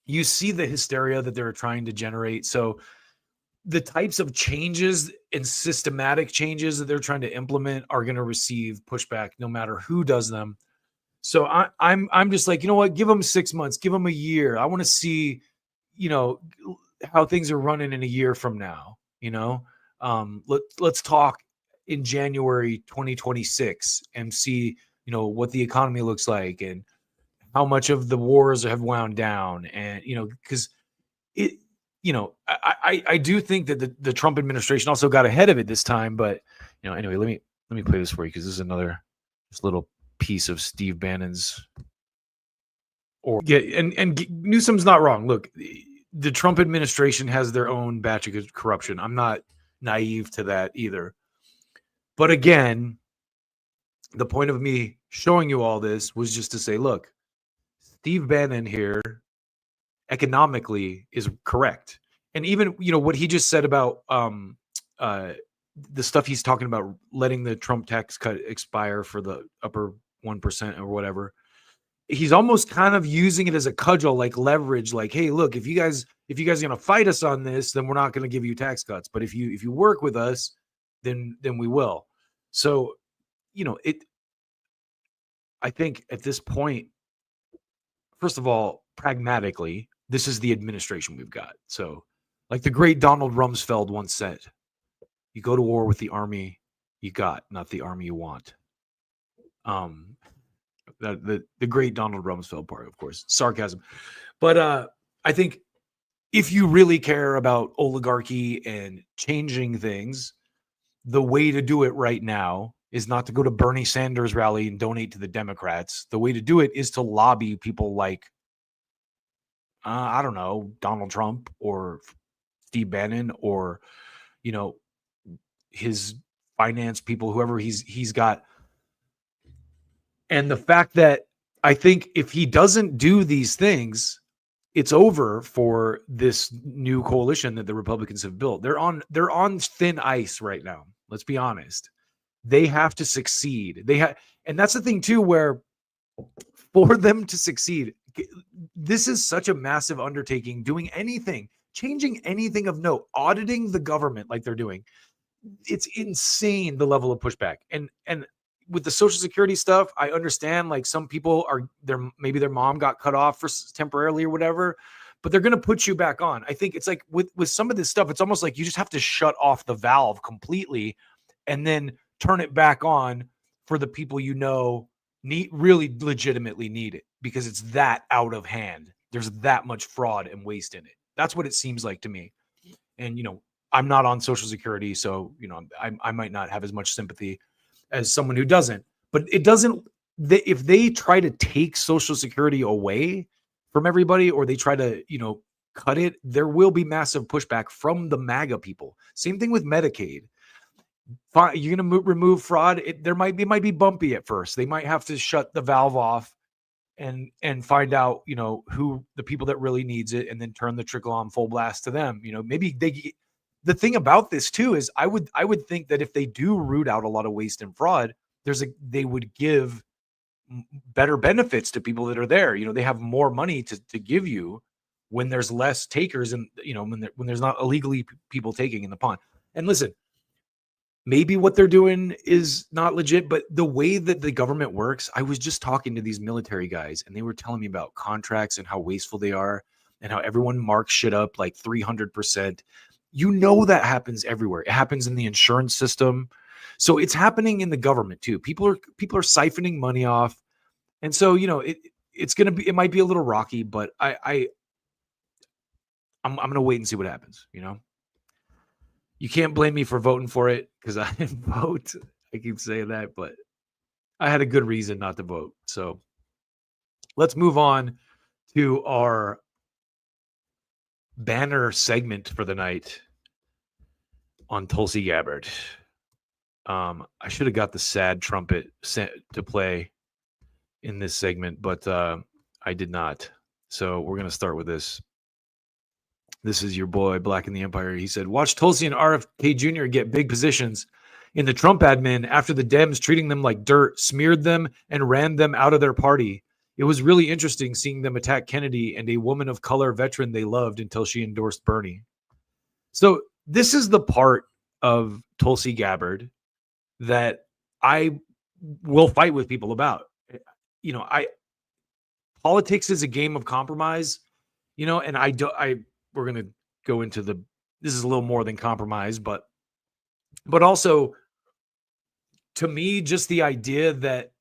S17: you see the hysteria that they're trying to generate. So the types of changes and systematic changes that they're trying to implement are going to receive pushback no matter who does them. So I'm just like, you know what? Give them 6 months, give them a year. I want to see, how things are running in a year from now. Let's talk in January 2026 and see, what the economy looks like and how much of the wars have wound down. And, because I do think that the Trump administration also got ahead of it this time. But, anyway, let me play this for you because this is another just little piece of Steve Bannon's. And Newsom's not wrong. Look, the Trump administration has their own batch of corruption. I'm not naive to that either. But again, the point of me showing you all this was just to say, look, Steve Bannon here economically is correct. And even, what he just said about the stuff he's talking about, letting the Trump tax cut expire for the upper 1% or whatever. He's almost kind of using it as a cudgel, like leverage, like, hey, look, if you guys are going to fight us on this, then we're not going to give you tax cuts. But if you work with us, then we will. So, I think at this point, first of all, pragmatically, this is the administration we've got. So, like the great Donald Rumsfeld once said, you go to war with the army you got, not the army you want. The great Donald Rumsfeld part, of course, sarcasm. But I think if you really care about oligarchy and changing things, the way to do it right now is not to go to Bernie Sanders rally and donate to the Democrats. The way to do it is to lobby people like, I don't know, Donald Trump or Steve Bannon or, his finance people, whoever he's got. And the fact that I think if he doesn't do these things, it's over for this new coalition that the Republicans have built. They're on thin ice right now. Let's be honest. They have to succeed. And that's the thing too, where for them to succeed, this is such a massive undertaking. Doing anything, changing anything of note, auditing the government like they're doing. it's insane the level of pushback. And with the Social Security stuff, I understand like some people are maybe their mom got cut off for temporarily or whatever, but they're going to put you back on. I think it's like with some of this stuff, it's almost like you just have to shut off the valve completely and then turn it back on for the people really legitimately need it, because it's that out of hand. There's that much fraud and waste in it. That's what it seems like to me. And, I'm not on Social Security, so, I might not have as much sympathy as someone who doesn't. But it doesn't, if they try to take Social Security away from everybody, or they try to, cut it, there will be massive pushback from the MAGA people. Same thing with Medicaid. You're going to remove fraud. It might be bumpy at first. They might have to shut the valve off and find out, who the people that really needs it, and then turn the trickle on full blast to them. Maybe the thing about this too is I would think that if they do root out a lot of waste and fraud, they would give better benefits to people that are there. They have more money to give you when there's less takers, and when there's not illegally people taking in the pond. And listen, maybe what they're doing is not legit, but the way that the government works, I was just talking to these military guys, and they were telling me about contracts and how wasteful they are, and how everyone marks shit up like 300%. That happens everywhere. It happens in the insurance system. So it's happening in the government too. People are siphoning money off. And so, it might be a little rocky, but I'm going to wait and see what happens, You can't blame me for voting for it because I didn't vote. I keep saying that, but I had a good reason not to vote. So let's move on to our banner segment for the night on Tulsi Gabbard. I should have got the sad trumpet to play in this segment, but I did not. So we're going to start with this. This is your boy, Black in the Empire. He said, watch Tulsi and RFK Jr. get big positions in the Trump admin after the Dems treating them like dirt, smeared them, and ran them out of their party. It was really interesting seeing them attack Kennedy and a woman of color veteran they loved until she endorsed Bernie. So this is the part of Tulsi Gabbard that I will fight with people about. Politics is a game of compromise, and we're going to go into this is a little more than compromise, but also to me, just the idea that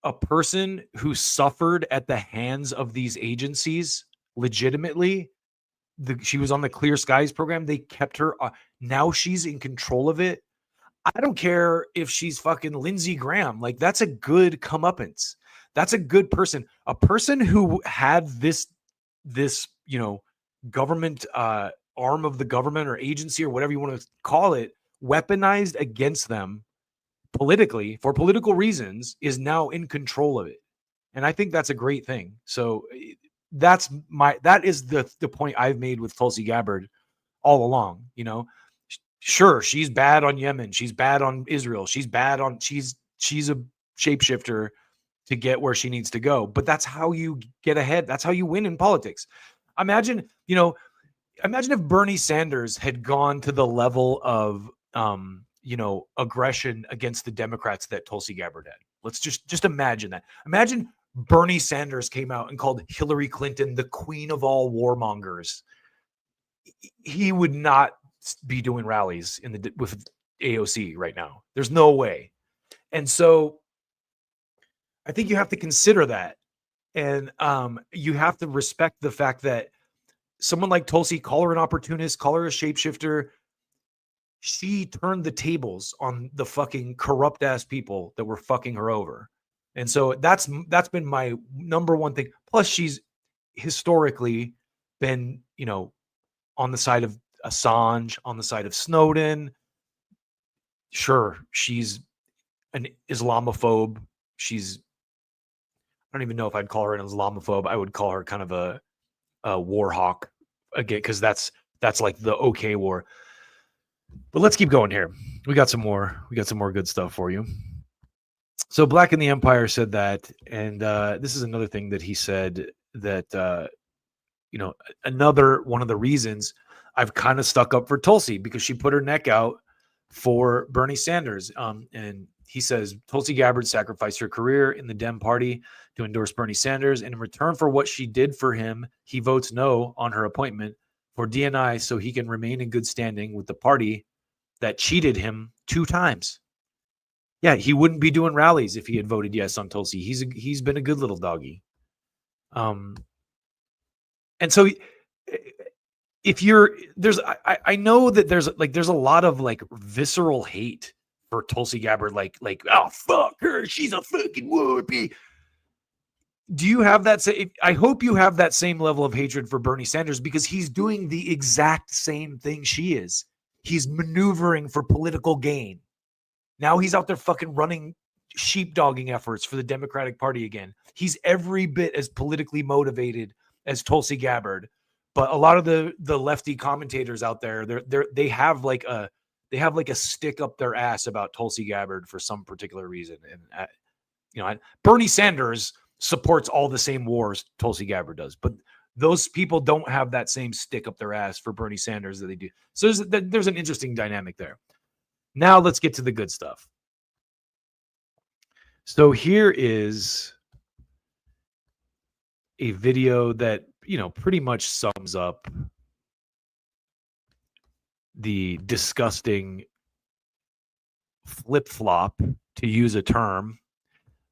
S17: a person who suffered at the hands of these agencies legitimately, she was on the Clear Skies program. They kept her. Now she's in control of it. I don't care if she's fucking Lindsey Graham. Like, that's a good comeuppance. That's a good person. A person who had this, government arm of the government or agency or whatever you want to call it, weaponized against them politically for political reasons, is now in control of it. And I think that's a great thing. So that is the point I've made with Tulsi Gabbard all along. Sure, she's bad on Yemen. She's bad on Israel. She's a shapeshifter to get where she needs to go. But that's how you get ahead. That's how you win in politics. Imagine if Bernie Sanders had gone to the level of, aggression against the Democrats that Tulsi Gabbard had. Let's just imagine that. Imagine Bernie Sanders came out and called Hillary Clinton the queen of all warmongers. He would not be doing rallies with AOC right now. There's no way. And so I think you have to consider that. And you have to respect the fact that someone like Tulsi, call her an opportunist, call her a shapeshifter. She turned the tables on the fucking corrupt ass people that were fucking her over. And so that's been my number one thing. Plus, she's historically been, on the side of Assange, on the side of Snowden. Sure, she's an Islamophobe. I don't even know if I'd call her an Islamophobe. I would call her kind of a war hawk again, because that's like the okay war. But let's keep going here. We got some more good stuff for you. So Black in the Empire said that, and this is another thing that he said, that another one of the reasons I've kind of stuck up for Tulsi, because she put her neck out for Bernie Sanders. And he says Tulsi Gabbard sacrificed her career in the Dem Party to endorse Bernie Sanders. And in return for what she did for him, he votes no on her appointment for DNI so he can remain in good standing with the party that cheated him 2 times. Yeah, he wouldn't be doing rallies if he had voted yes on Tulsi. He's been a good little doggy. And so if I know that there's a lot of like visceral hate for Tulsi Gabbard, like oh fuck her, she's a fucking whoopee. Do you have that? I hope you have that same level of hatred for Bernie Sanders, because he's doing the exact same thing she is. He's maneuvering for political gain. Now he's out there fucking running sheepdogging efforts for the Democratic Party again. He's every bit as politically motivated as Tulsi Gabbard. But a lot of the lefty commentators out there, they have like a stick up their ass about Tulsi Gabbard for some particular reason. And Bernie Sanders supports all the same wars Tulsi Gabbard does, but those people don't have that same stick up their ass for Bernie Sanders that they do. So there's an interesting dynamic there. Now let's get to the good stuff. So here is a video that, pretty much sums up the disgusting flip-flop, to use a term,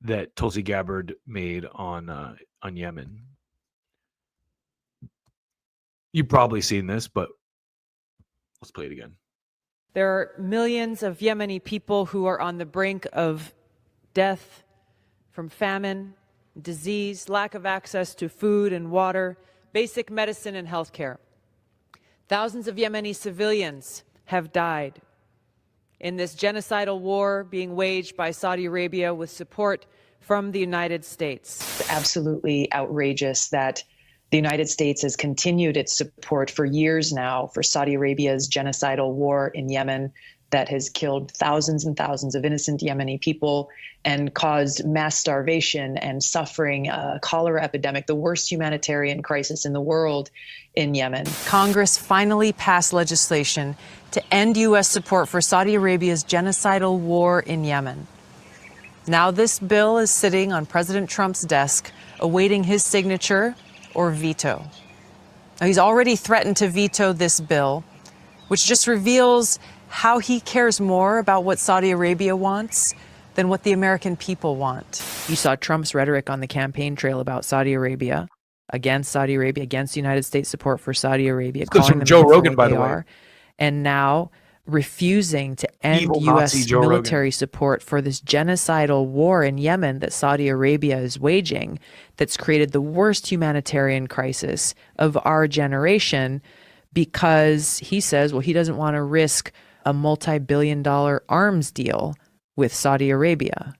S17: that Tulsi Gabbard made on Yemen. You've probably seen this, but let's play it again.
S20: There are millions of Yemeni people who are on the brink of death from famine, disease, lack of access to food and water, basic medicine and health care. Thousands of Yemeni civilians have died in this genocidal war being waged by Saudi Arabia with support from the United States.
S21: It's absolutely outrageous that the United States has continued its support for years now for Saudi Arabia's genocidal war in Yemen that has killed thousands and thousands of innocent Yemeni people and caused mass starvation and suffering, a cholera epidemic, the worst humanitarian crisis in the world in Yemen.
S20: Congress finally passed legislation to end U.S. support for Saudi Arabia's genocidal war in Yemen. Now this bill is sitting on President Trump's desk, awaiting his signature or veto. Now, he's already threatened to veto this bill, which just reveals how he cares more about what Saudi Arabia wants than what the American people want. You saw Trump's rhetoric on the campaign trail about Saudi Arabia, against United States support for Saudi Arabia, calling them
S17: Joe Rogan, by the way,
S20: and now refusing to end U.S. military support for this genocidal war in Yemen that Saudi Arabia is waging, that's created the worst humanitarian crisis of our generation, because he says, well, he doesn't want to risk a multi-billion-dollar arms deal with Saudi Arabia.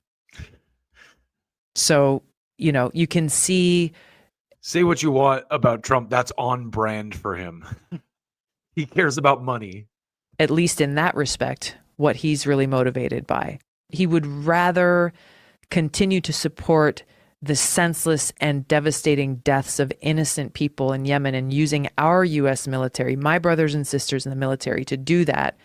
S20: So, you can see...
S17: Say what you want about Trump, that's on brand for him. He cares about money.
S20: At least in that respect, what he's really motivated by. He would rather continue to support the senseless and devastating deaths of innocent people in Yemen and using our U.S. military, my brothers and sisters in the military, to do that,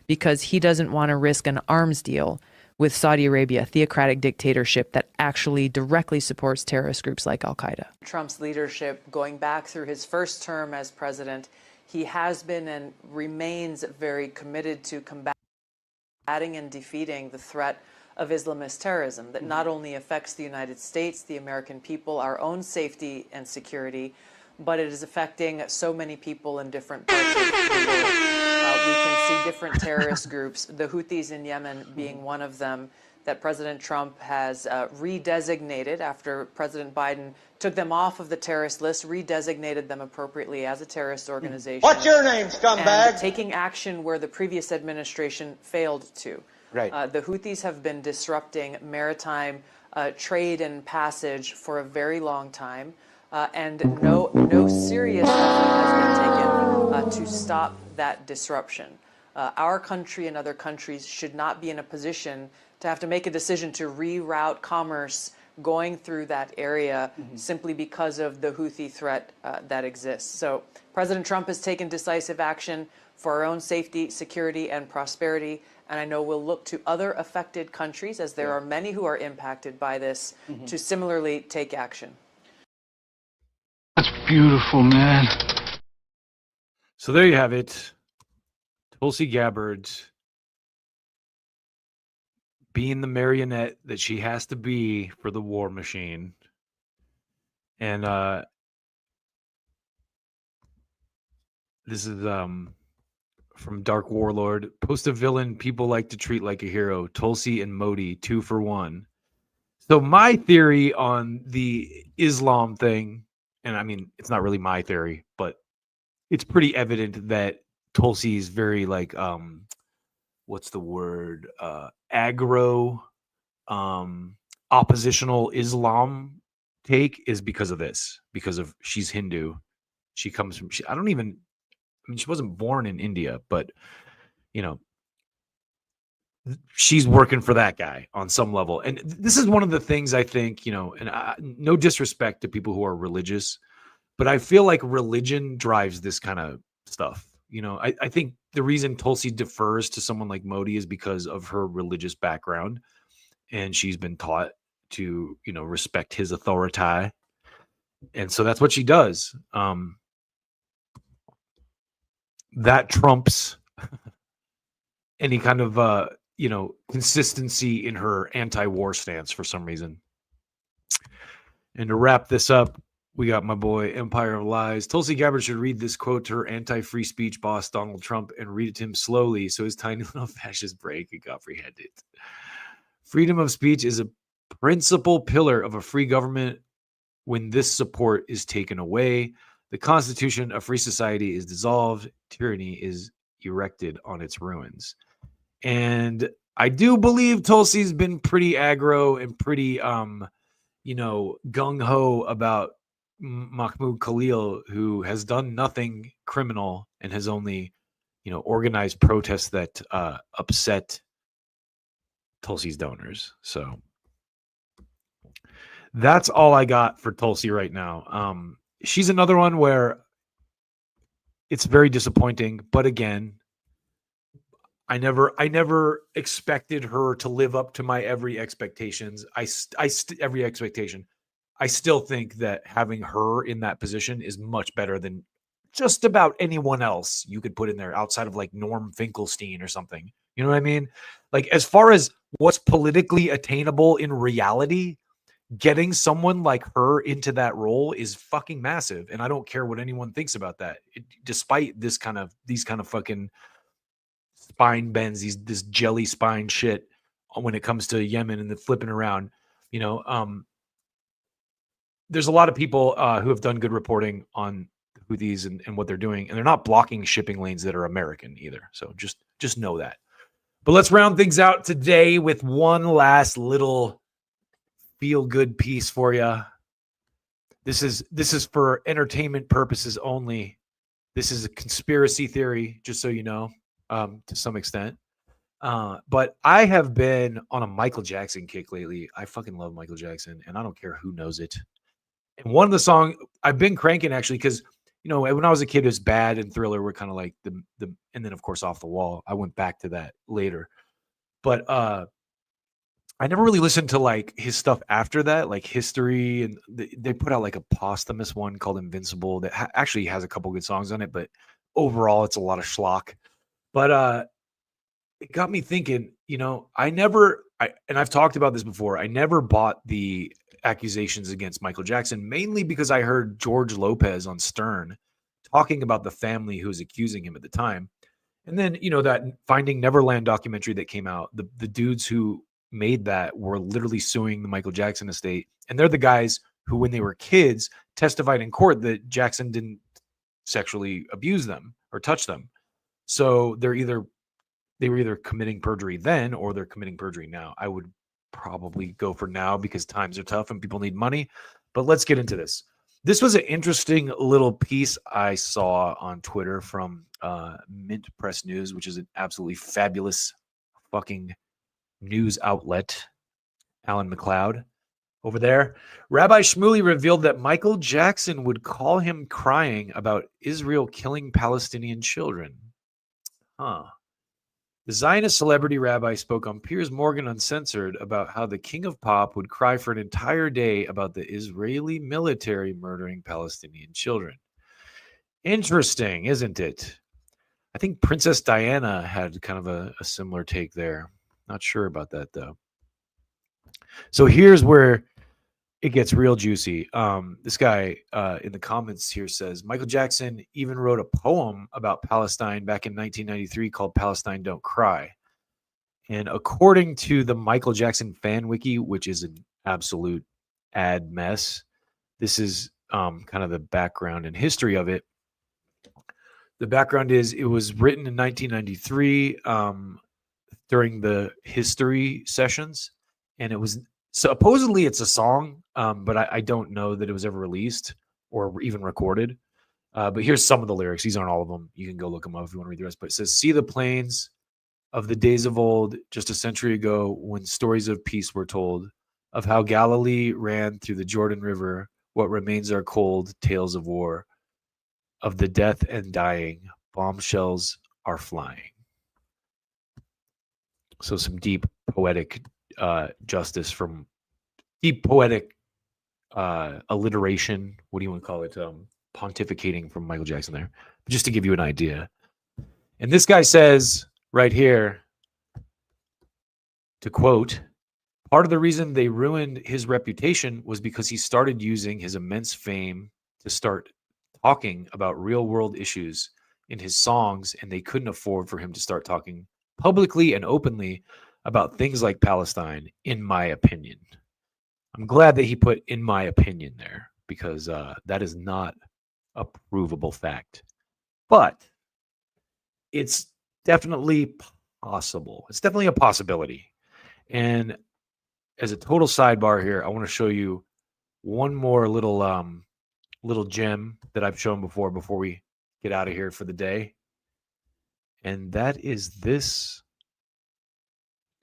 S20: because he doesn't want to risk an arms deal with Saudi Arabia, a theocratic dictatorship that actually directly supports terrorist groups like Al-Qaeda. Trump's leadership, going back through his first term as president, he has been and remains very committed to combating and defeating the threat of Islamist terrorism that not only affects the United States, the American people, our own safety and security, but it is affecting so many people in different parts of the world. We can see different terrorist groups, the Houthis in Yemen being one of them, that President Trump has redesignated after President Biden took them off of the terrorist list, redesignated them appropriately as a terrorist organization.
S22: What's your name, scumbag?
S20: And taking action where the previous administration failed to.
S22: Right.
S20: The Houthis have been disrupting maritime trade and passage for a very long time, and no serious effort has been taken to stop that disruption. Our country and other countries should not be in a position to have to make a decision to reroute commerce going through that area simply because of the Houthi threat that exists. So President Trump has taken decisive action for our own safety, security, and prosperity. And I know we'll look to other affected countries, as there are many who are impacted by this, to similarly take action.
S2: That's beautiful, man.
S17: So there you have it. Tulsi Gabbard being the marionette that she has to be for the war machine. And this is from Dark Warlord. Post a villain people like to treat like a hero. Tulsi and Modi, 2 for 1. So my theory on the Islam thing, and I mean, it's not really my theory, but it's pretty evident that Tulsi's very like, what's the word? Aggro, oppositional Islam take is because of this, because of she's Hindu. She comes from, I mean, she wasn't born in India, but, you know, she's working for that guy on some level. And this is one of the things I think, you know, and no disrespect to people who are religious, but I feel like religion drives this kind of stuff. You know, I think the reason Tulsi defers to someone like Modi is because of her religious background. And she's been taught to, you know, respect his authority. And so that's what she does. That trumps any kind of, you know, consistency in her anti-war stance for some reason. And to wrap this up, we got my boy Empire of Lies. Tulsi Gabbard should read this quote to her anti-free speech boss, Donald Trump, and read it to him slowly so his tiny little fascist brain can comprehend it. Freedom of speech is a principal pillar of a free government. When this support is taken away, the constitution of free society is dissolved. Tyranny is erected on its ruins. And I do believe Tulsi's been pretty aggro and pretty, you know, gung-ho about Mahmoud Khalil, who has done nothing criminal and has only, you know, organized protests that upset Tulsi's donors. So that's all I got for Tulsi right now. She's another one where it's very disappointing, but again, I never expected her to live up to my every expectations. Every expectation. I still think that having her in that position is much better than just about anyone else you could put in there outside of like Norm Finkelstein or something. You know what I mean? Like, as far as what's politically attainable in reality, getting someone like her into that role is fucking massive. And I don't care what anyone thinks about that. Despite these kind of fucking spine bends, this jelly spine shit when it comes to Yemen and the flipping around, you know, there's a lot of people who have done good reporting on Houthis and what they're doing, and they're not blocking shipping lanes that are American either. So just know that. But let's round things out today with one last little feel-good piece for you. This is for entertainment purposes only. This is a conspiracy theory, just so you know, to some extent. But I have been on a Michael Jackson kick lately. I fucking love Michael Jackson, and I don't care who knows it. And one of the songs I've been cranking actually, because, you know, when I was a kid, it was Bad and Thriller were kind of like the and then of course Off the Wall. I went back to that later, but I never really listened to like his stuff after that, like History, and they put out like a posthumous one called Invincible that actually has a couple good songs on it, but overall it's a lot of schlock. But it got me thinking, you know, and I've talked about this before, I never bought the accusations against Michael Jackson, mainly because I heard George Lopez on Stern talking about the family who was accusing him at the time. And then, you know, that Finding Neverland documentary that came out, the dudes who made that were literally suing the Michael Jackson estate. And they're the guys who, when they were kids, testified in court that Jackson didn't sexually abuse them or touch them. So they were either committing perjury then or they're committing perjury now. I would probably go for now because times are tough and people need money. But let's get into this. This was an interesting little piece I saw on Twitter from Mint Press News, which is an absolutely fabulous fucking news outlet. Alan McLeod over there. Rabbi Shmuley revealed that Michael Jackson would call him crying about Israel killing Palestinian children. Huh. The Zionist celebrity rabbi spoke on Piers Morgan Uncensored about how the king of pop would cry for an entire day about the Israeli military murdering Palestinian children. Interesting, isn't it? I think Princess Diana had kind of a similar take there. Not sure about that, though. So here's where it gets real juicy. This guy in the comments here says Michael Jackson even wrote a poem about Palestine back in 1993 called Palestine Don't Cry. And according to the Michael Jackson fan wiki, which is an absolute ad mess, this is kind of the background and history of it. The background is it was written in 1993 during the history sessions, and it was supposedly it's a song, but I don't know that it was ever released or even recorded. But here's some of the lyrics. These aren't all of them. You can go look them up if you want to read the rest. But it says, "See the plains of the days of old, just a century ago, when stories of peace were told, of how Galilee ran through the Jordan River. What remains are cold tales of war, of the death and dying. Bombshells are flying." So some deep poetic justice from deep poetic alliteration. What do you want to call it? Pontificating from Michael Jackson there. Just to give you an idea. And this guy says right here, to quote, "Part of the reason they ruined his reputation was because he started using his immense fame to start talking about real world issues in his songs, and they couldn't afford for him to start talking publicly and openly about things like Palestine, in my opinion." I'm glad that he put "in my opinion" there, because that is not a provable fact. But it's definitely possible. It's definitely a possibility. And as a total sidebar here, I want to show you one more little gem that I've shown before we get out of here for the day. And that is this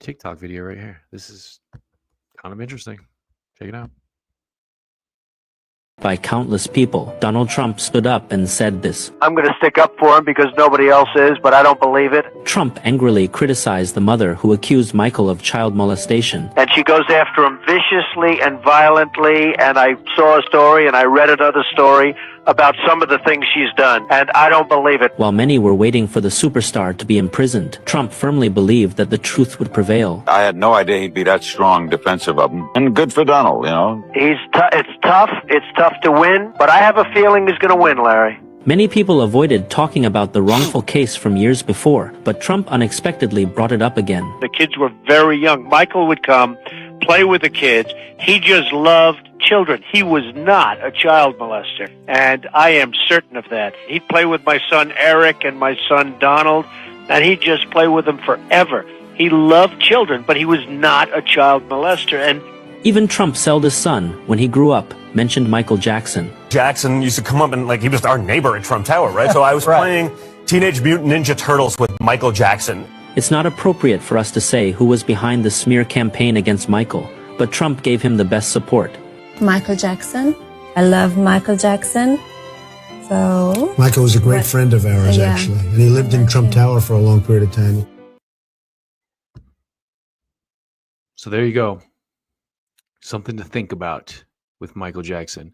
S17: TikTok video right here. This is kind of interesting. Check it out.
S7: By countless people, Donald Trump stood up and said this.
S1: I'm going to stick up for him because nobody else is, but I don't believe it.
S7: Trump angrily criticized the mother who accused Michael of child molestation.
S1: And she goes after him viciously and violently, and I saw a story and I read another story about some of the things she's done, and I don't believe it.
S7: While many were waiting for the superstar to be imprisoned, Trump firmly believed that the truth would prevail.
S22: I had no idea he'd be that strong defensive of him. And good for Donald, you know.
S1: It's tough. It's tough to win, but I have a feeling he's going to win, Larry.
S7: Many people avoided talking about the wrongful case from years before, but Trump unexpectedly brought it up again.
S1: The kids were very young. Michael would come, play with the kids. He just loved children. He was not a child molester, and I am certain of that. He'd play with my son Eric and my son Donald, and he'd just play with them forever. He loved children, but he was not a child molester. And
S7: even Trump's eldest son, when he grew up, mentioned Michael Jackson.
S23: Jackson used to come up and, he was our neighbor at Trump Tower, right? So I was playing Teenage Mutant Ninja Turtles with Michael Jackson.
S7: It's not appropriate for us to say who was behind the smear campaign against Michael, but Trump gave him the best support.
S11: Michael Jackson. I love Michael Jackson. So
S24: Michael was a great friend of ours, actually. And he lived in Trump Tower for a long period of time.
S17: So there you go. Something to think about with Michael Jackson.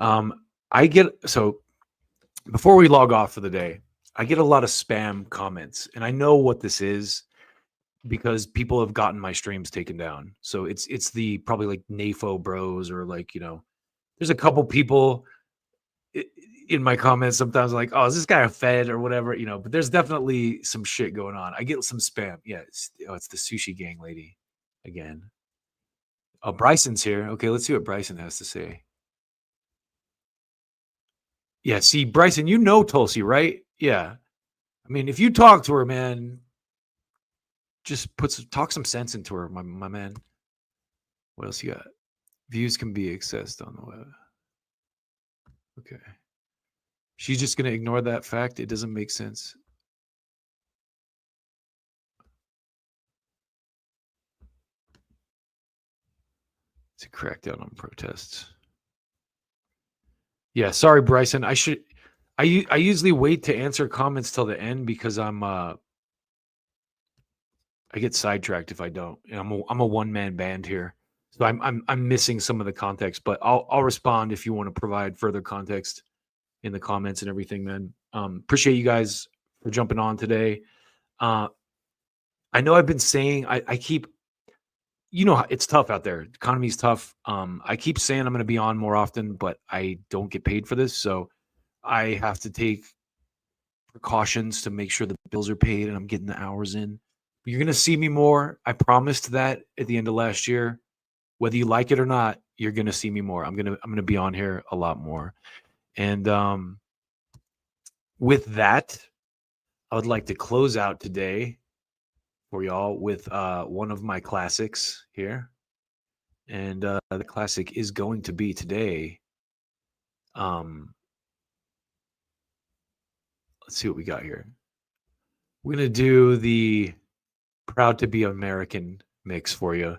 S17: So before we log off for the day, I get a lot of spam comments, and I know what this is because people have gotten my streams taken down. So it's the probably like NAFO bros, or there's a couple people in my comments sometimes like, oh, is this guy a Fed or whatever, but there's definitely some shit going on. I get some spam. Yeah. It's the sushi gang lady again. Oh, Bryson's here. Okay, let's see what Bryson has to say. Yeah, see, Bryson, Tulsi, right? Yeah. I mean, if you talk to her, man, just talk some sense into her, my man. What else you got? Views can be accessed on the web. Okay. She's just going to ignore that fact. It doesn't make sense. It's a crackdown on protests. Yeah, sorry, Bryson. I usually wait to answer comments till the end because I'm I get sidetracked if I don't. I'm a one man band here, so I'm missing some of the context. But I'll respond if you want to provide further context in the comments and everything, man. Appreciate you guys for jumping on today. I know I've been saying I keep, it's tough out there. The economy's tough. I keep saying I'm going to be on more often, but I don't get paid for this, so I have to take precautions to make sure the bills are paid and I'm getting the hours in. But you're going to see me more. I promised that at the end of last year. Whether you like it or not, you're going to see me more. I'm going to be on here a lot more. And with that, I would like to close out today for y'all with one of my classics here. And the classic is going to be today. Let's see what we got here. We're going to do the Proud to Be American mix for you.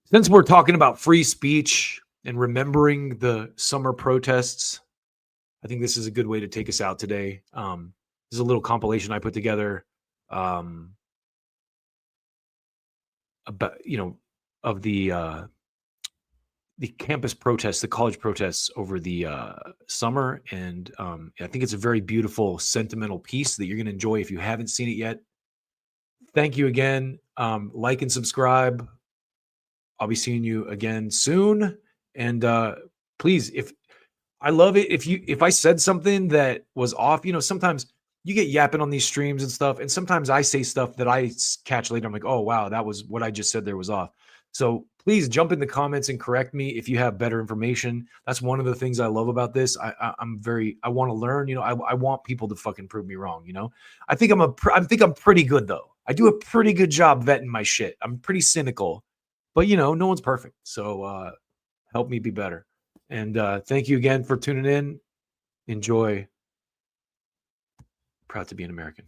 S17: Since we're talking about free speech and remembering the summer protests, I think this is a good way to take us out today. This is a little compilation I put together about, of the campus protests, the college protests over the summer. And I think it's a very beautiful, sentimental piece that you're going to enjoy if you haven't seen it yet. Thank you again. Like and subscribe. I'll be seeing you again soon. And please, if I love it, if I said something that was off, sometimes you get yapping on these streams and stuff, and sometimes I say stuff that I catch later. I'm like, oh wow, that was what I just said there was off. So please jump in the comments and correct me if you have better information. That's one of the things I love about this. I want to learn. I want people to fucking prove me wrong. I think I'm pretty good though. I do a pretty good job vetting my shit. I'm pretty cynical, but no one's perfect. So help me be better. And thank you again for tuning in. Enjoy. Proud to be an American.